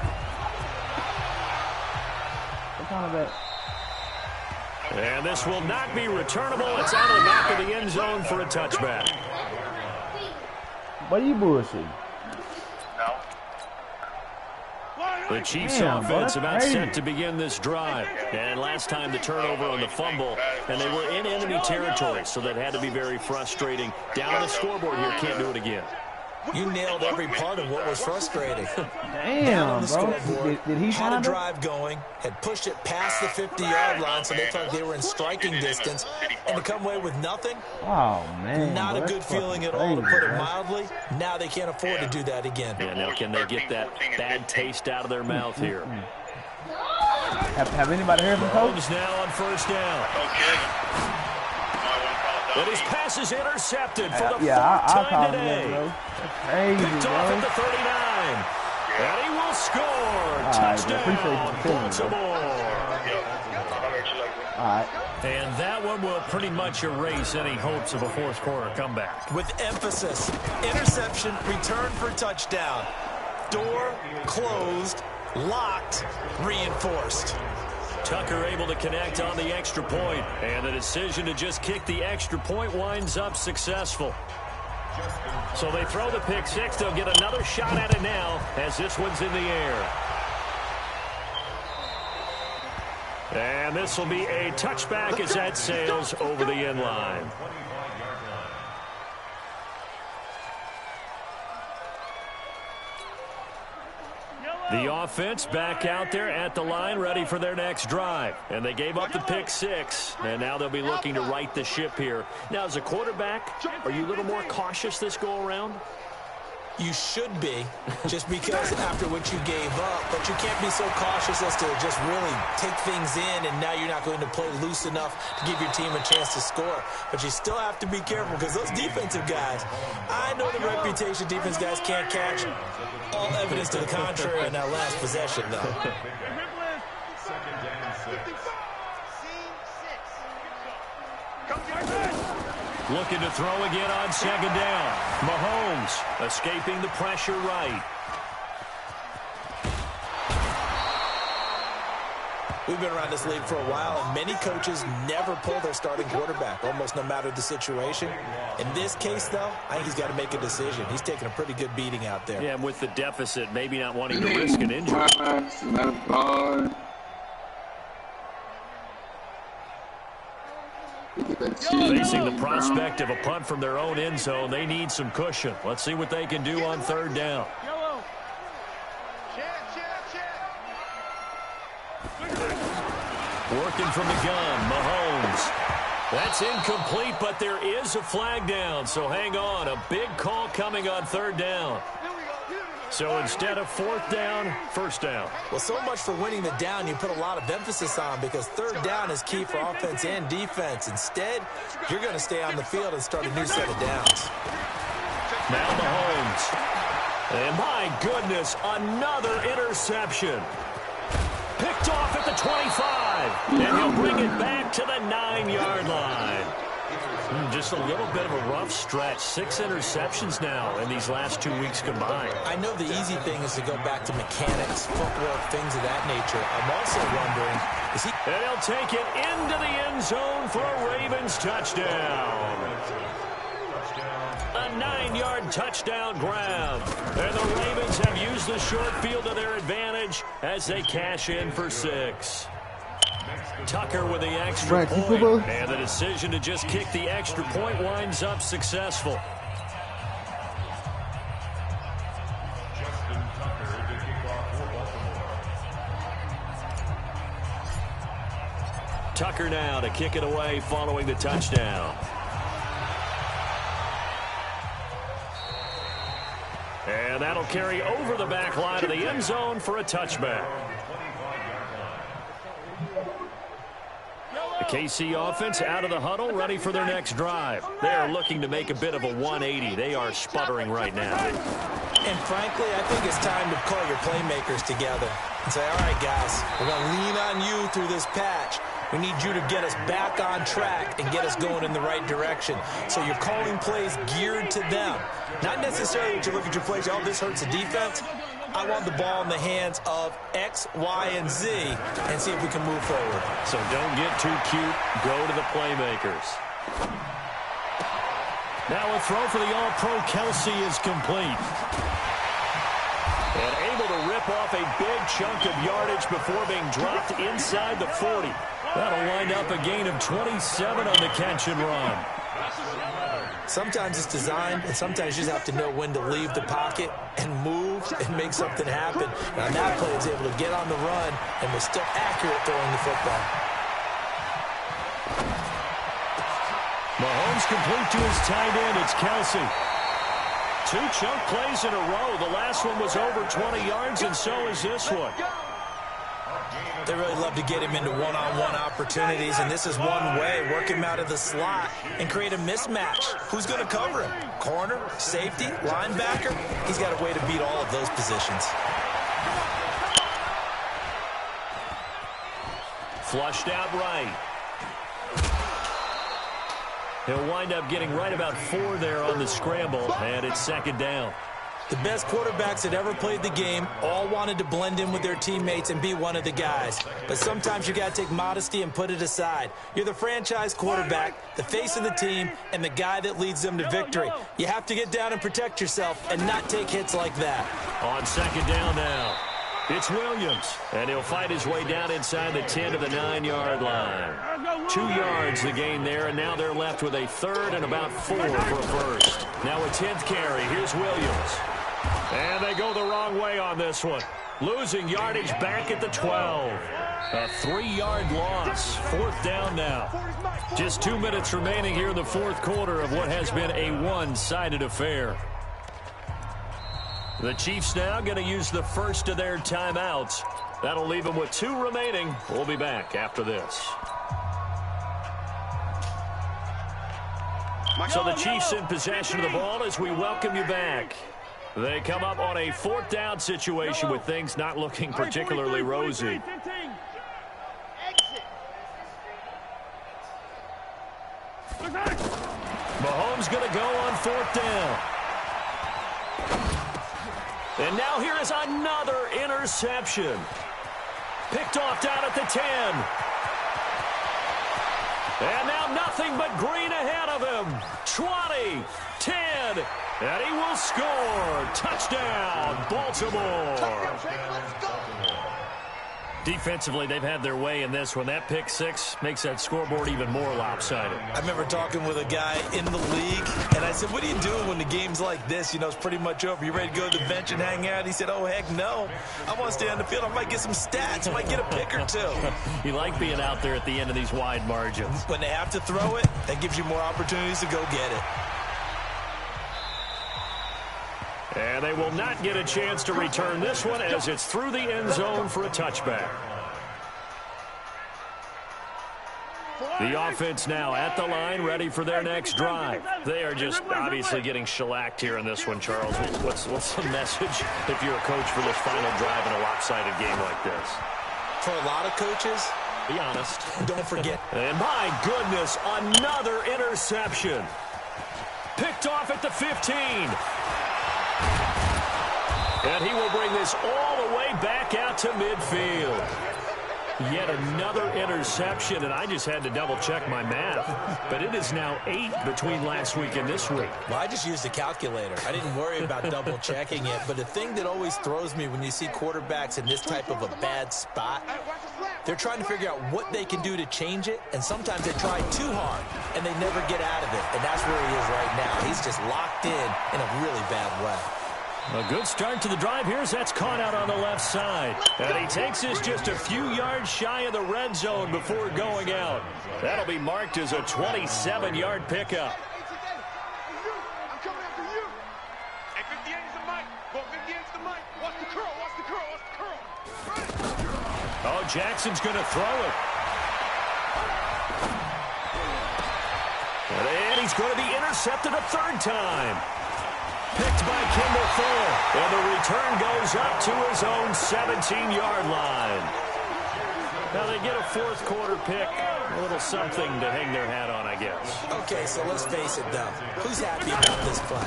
And this will not be returnable. It's out of the back of the end zone for a touchback. What are you bullshitting? No. The Chiefs offense about set to begin this drive. And last time the turnover on the fumble, and they were in enemy territory, so that had to be very frustrating. Down on the scoreboard here, can't do it again. You nailed every part of what was frustrating. Damn, bro. Did he had a find it? drive going, had pushed it past the 50-yard line, so they thought they were in striking distance, and to come away with nothing, Oh, man. not bro, a that's good feeling at fucking all, to put it crazy, mildly. Now they can't afford to do that again. Yeah, now can they get that bad taste out of their mouth here? Have anybody heard from Coach? Mahomes now on first down. But his pass is intercepted for the I'll fourth call time him that, today. bro. That's crazy, Picked bro. off at the 39. And he will score. Appreciate Touchdown, you telling me, bro. Baltimore. All right. And that one will pretty much erase any hopes of a fourth quarter comeback. With emphasis, interception, return for touchdown. Door closed, locked, reinforced. Tucker able to connect on the extra point, and the decision to just kick the extra point winds up successful. So they throw the pick six. They'll get another shot at it now as this one's in the air. And this will be a touchback as that sails over the end line. The offense back out there at the line, ready for their next drive. And they gave up the pick six, and now they'll be looking to right the ship here. Now, as a quarterback, are you a little more cautious this go-around? You should be, just because after what you gave up, but you can't be so cautious as to just really take things in, and now you're not going to play loose enough to give your team a chance to score. But you still have to be careful, because those defensive guys, I know the reputation defense guys can't catch. All evidence to the contrary in that last possession, though. Looking to throw again on second down. Mahomes escaping the pressure right. We've been around this league for a while, and many coaches never pull their starting quarterback, almost no matter the situation. In this case, though, I think he's got to make a decision. He's taking a pretty good beating out there. Yeah, and with the deficit, maybe not wanting to risk an injury. Facing the prospect of a punt from their own end zone, they need some cushion. Let's see what they can do on third down. Working from the gun, Mahomes. That's incomplete, but there is a flag down, so hang on. A big call coming on third down. So instead of fourth down, first down. Well, so much for winning the down you put a lot of emphasis on, because third down is key for offense and defense. Instead, you're going to stay on the field and start a new set of downs. Now Mahomes. And my goodness, another interception. Picked off at the 25. And he'll bring it back to the 9-yard line. Just a little bit of a rough stretch. 6 interceptions now in these last 2 weeks combined. I know the easy thing is to go back to mechanics, footwork, things of that nature. I'm also wondering, is he... And he'll take it into the end zone for a Ravens touchdown. A 9-yard touchdown grab. And the Ravens have used the short field to their advantage as they cash in for 6. Tucker with the extra point, and the decision to just kick the extra point winds up successful. Tucker now to kick it away following the touchdown. And that'll carry over the back line of the end zone for a touchback. The KC offense out of the huddle, ready for their next drive. They are looking to make a bit of a 180. They are sputtering right now. And frankly, I think it's time to call your playmakers together and say, all right, guys, we're going to lean on you through this patch. We need you to get us back on track and get us going in the right direction. So you're calling plays geared to them. Not necessarily that you look at your plays, oh, this hurts the defense. I want the ball in the hands of X, Y, and Z and see if we can move forward. So don't get too cute. Go to the playmakers. Now a throw for the All-Pro Kelsey is complete. And able to rip chip off a big chunk of yardage before being dropped inside the 40. That'll wind up a gain of 27 on the catch and run. Sometimes it's designed, and sometimes you just have to know when to leave the pocket and move and make something happen. And on that play, he was able to get on the run and was still accurate throwing the football. Mahomes complete to his tight end. It's Kelsey. 2 chunk plays in a row. The last one was over 20 yards, and so is this one. They really love to get him into one-on-one opportunities, and this is one way. Work him out of the slot and create a mismatch. Who's going to cover him? Corner, safety, linebacker? He's got a way to beat all of those positions. Flushed out right. He'll wind up getting right about 4 there on the scramble, and it's second down. The best quarterbacks that ever played the game all wanted to blend in with their teammates and be one of the guys. But sometimes you got to take modesty and put it aside. You're the franchise quarterback, the face of the team, and the guy that leads them to victory. You have to get down and protect yourself and not take hits like that. On second down now, it's Williams, and he'll fight his way down inside the 10 to the 9-yard line. 2 yards the gain there, and now they're left with a third and about 4 for a first. Now a 10th carry. Here's Williams. And they go the wrong way on this one. Losing yardage back at the 12. A 3-yard loss. 4th down now. Just 2 minutes remaining here in the 4th quarter of what has been a one-sided affair. The Chiefs now going to use the first of their timeouts. That'll leave them with 2 remaining. We'll be back after this. So the Chiefs in possession of the ball as we welcome you back. They come up on a 4th down situation with things not looking particularly rosy. Mahomes going to go on 4th down. And now here is another interception. Picked off down at the 10. And now nothing but green ahead of him. 20, 10, and he will score. Touchdown, Baltimore. Defensively, they've had their way in this one. That pick 6 makes that scoreboard even more lopsided. I remember talking with a guy in the league, and I said, what are you doing when the game's like this? You know, it's pretty much over. You ready to go to the bench and hang out? He said, oh, heck no. I want to stay on the field. I might get some stats. I might get a pick or 2. You like being out there at the end of these wide margins. When they have to throw it, that gives you more opportunities to go get it. And they will not get a chance to return this one as it's through the end zone for a touchback. The offense now at the line, ready for their next drive. They are just obviously getting shellacked here in this one, Charles. What's the message if you're a coach for this final drive in a lopsided game like this? For a lot of coaches, be honest. Don't forget. And my goodness, another interception. Picked off at the 15. And he will bring this all the way back out to midfield. Yet another interception, and I just had to double-check my math. But it is now 8 between last week and this week. Well, I just used a calculator. I didn't worry about double-checking it. But the thing that always throws me when you see quarterbacks in this type of a bad spot, they're trying to figure out what they can do to change it, and sometimes they try too hard, and they never get out of it. And that's where he is right now. He's just locked in a really bad way. A good start to the drive here as that's caught out on the left side. And he takes this just a few yards shy of the red zone before going out. That'll be marked as a 27-yard pickup. I'm coming after you. Hey, 58 is the mic. Go 58 is the mic. Watch the curl. Watch the curl. Watch the curl. Oh, Jackson's going to throw it. And he's going to be intercepted a 3rd time. Picked by Kimball Fuller. And the return goes up to his own 17-yard line. Now they get a 4th quarter pick. A little something to hang their hat on, I guess. Okay, so let's face it, though. Who's happy about this play?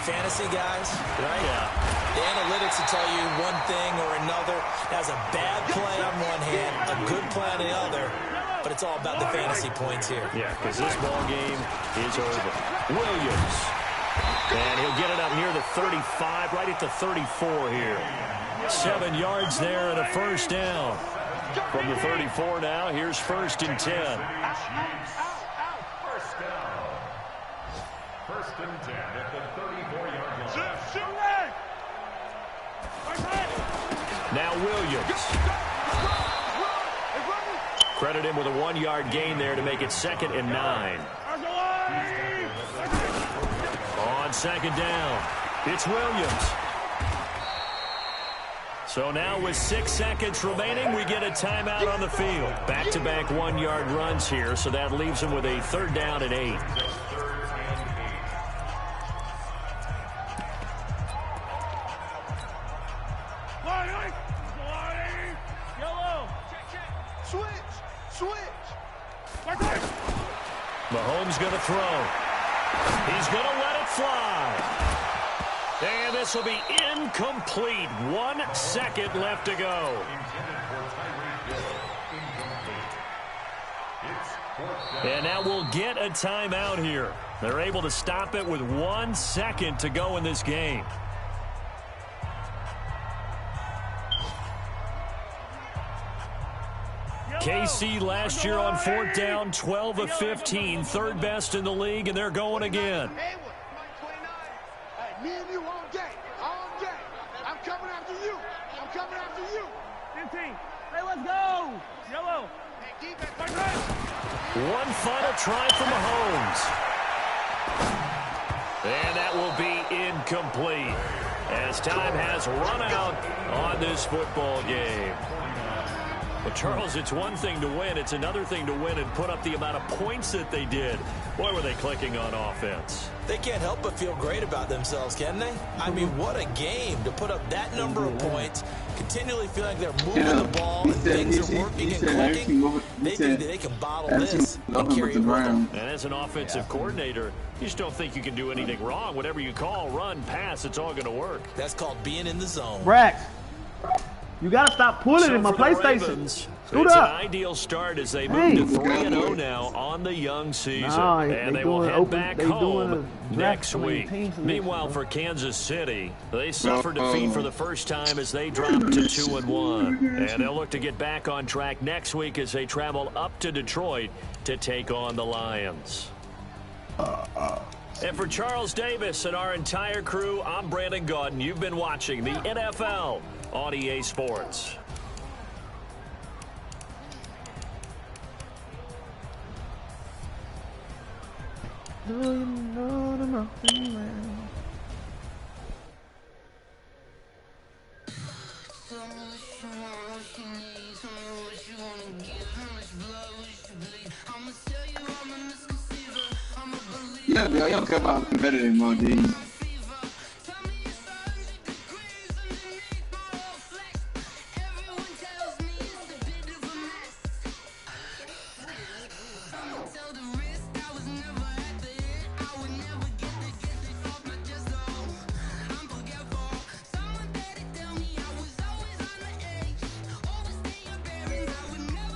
Fantasy guys, right? Yeah. The analytics will tell you one thing or another. That's a bad play on one hand, a good play on the other. But it's all about the fantasy points here. Yeah, because this ball game is over. Williams. And he'll get it up near the 35, right at the 34 here. 7 yards there and a first down. From the 34 now, here's 1st and 10. First down. 1st and 10 at the 34-yard line. Now Williams. Credit him with a 1-yard gain there to make it 2nd and 9. On 2nd down, it's Williams. So now with 6 seconds remaining, we get a timeout on the field. Back-to-back 1-yard runs here, so that leaves him with a 3rd down and 8. Mahomes going to throw. He's going to let it fly. And this will be incomplete. 1 second left to go. And now we'll get a timeout here. They're able to stop it with 1 second to go in this game. KC last year on 4th down, 12 of 15, 3rd best in the league, and they're going again. Hey, me and you all day, all day. I'm coming after you. I'm coming after you. 15. Hey, let's go. Yellow. Hey, defense. One final try for Mahomes. And that will be incomplete as time has run out on this football game. But, Charles, it's one thing to win. It's another thing to win and put up the amount of points that they did. Boy, were they clicking on offense. They can't help but feel great about themselves, can they? I mean, what a game to put up that number of points, continually feel like they're moving the ball and things are working and clicking. They think that they can bottle this and carry it with them. And as an offensive coordinator, you just don't think you can do anything wrong. Whatever you call, run, pass, it's all going to work. That's called being in the zone. Brax, you got to stop pulling in my PlayStation. Ravens, Scoot it's up. an ideal start as they move to 3-0 now on the young season. And they will head back home next week. Meanwhile, for Kansas City, they suffered defeat for the first time as they dropped to 2-1. And they'll look to get back on track next week as they travel up to Detroit to take on the Lions. And for Charles Davis and our entire crew, I'm Brandon Gaudin. You've been watching the NFL on EA Sports. Do you know the mountain man? Yeah, you don't care about competitive anymore, do you?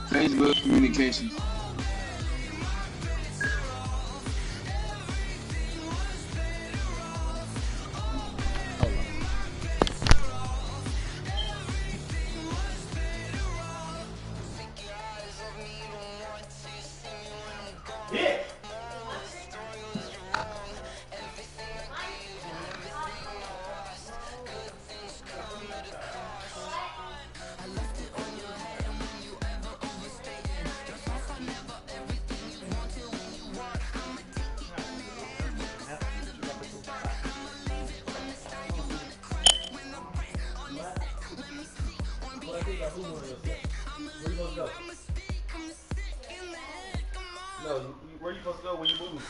Facebook communications. No, where you supposed to go when you move?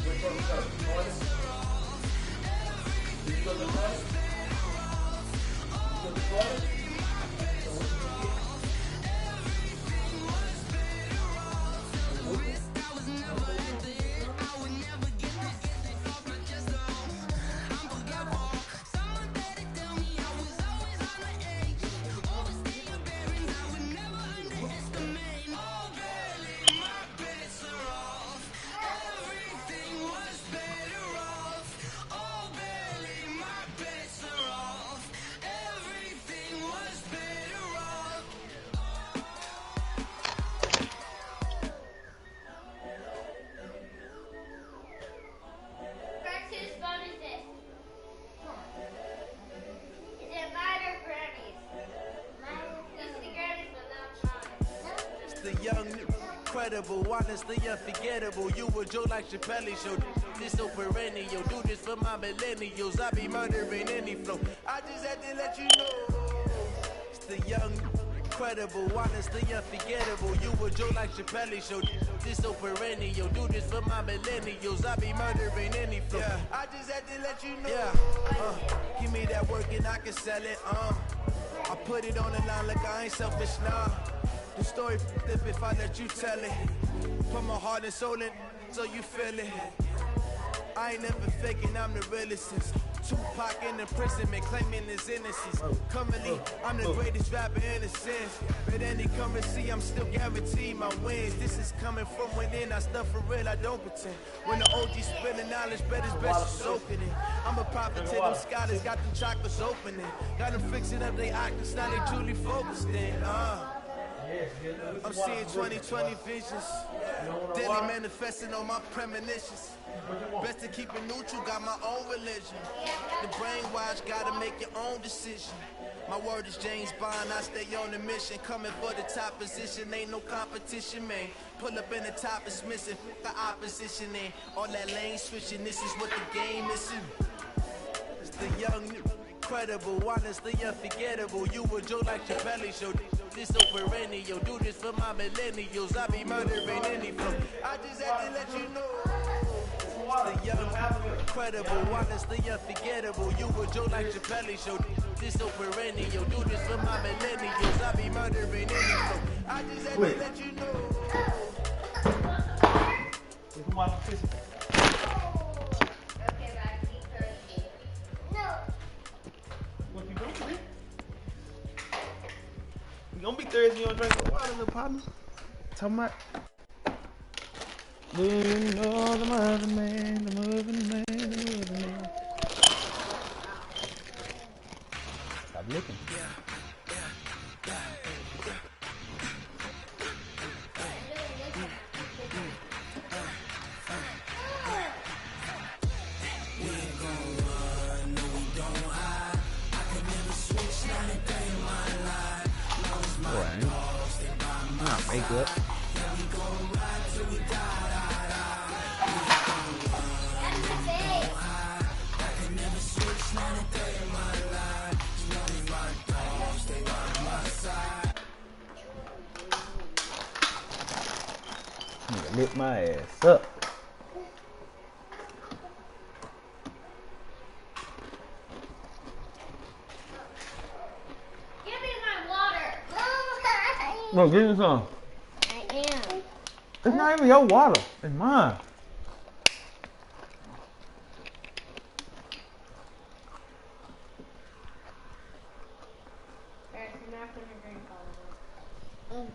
Where you supposed to go? Toilet? You go to the toilet? You go to the toilet? So what you gonna get? incredible, honestly unforgettable. You a joke like Chappelle Show. This so perennial, do this for my millennials. I be murdering any flow. I just had to let you know. It's the young, incredible, honestly unforgettable. You a joke like Chappelle Show. This so perennial, do this for my millennials. I be murdering any flow. Yeah. I just had to let you know. Yeah. Give me that work and I can sell it. I put it on the line like I ain't selfish now. The story flip if I let you tell it. Put my heart and soul in so you feel it. I ain't never faking, I'm the realest since Tupac in imprisonment, claiming his innocence. Currently, I'm the greatest rapper in a sense. But any currency, I'm still guaranteed my wins. This is coming from within, I stuff for real, I don't pretend. When the OG spilling knowledge, bet it's best to soak it in. I'm a prophet to them scholars, got them chakras opening. Got them fixing up they octaves, now they truly focused in. I'm seeing 2020 visions, daily manifesting on my premonitions. Best to keep it neutral, got my own religion. The brainwash, gotta make your own decision. My word is James Bond, I stay on the mission. Coming for the top position, ain't no competition, man. Pull up in the top is missing, the opposition ain't. All that lane switching, this is what the game is. It's the young, incredible, honestly unforgettable. You a joke like Chappelle Show. This so perennial, do this for my millennials. I be murdering any flow. I just had to let you know. The young, incredible, honestly unforgettable. You a joke like Chappelle Show. This so perennial, do this for my millennials. I be murdering any flow. I just had to let you know. You gonna be thirsty, you don't drink no water, little partner. Talking about. Do you know the mother man, the mother man, the mother man? Stop looking. Make up. Lift my ass up. Give me my water. No, give me some. I am. It's not even your water. It's mine. You're not going to drink all of it.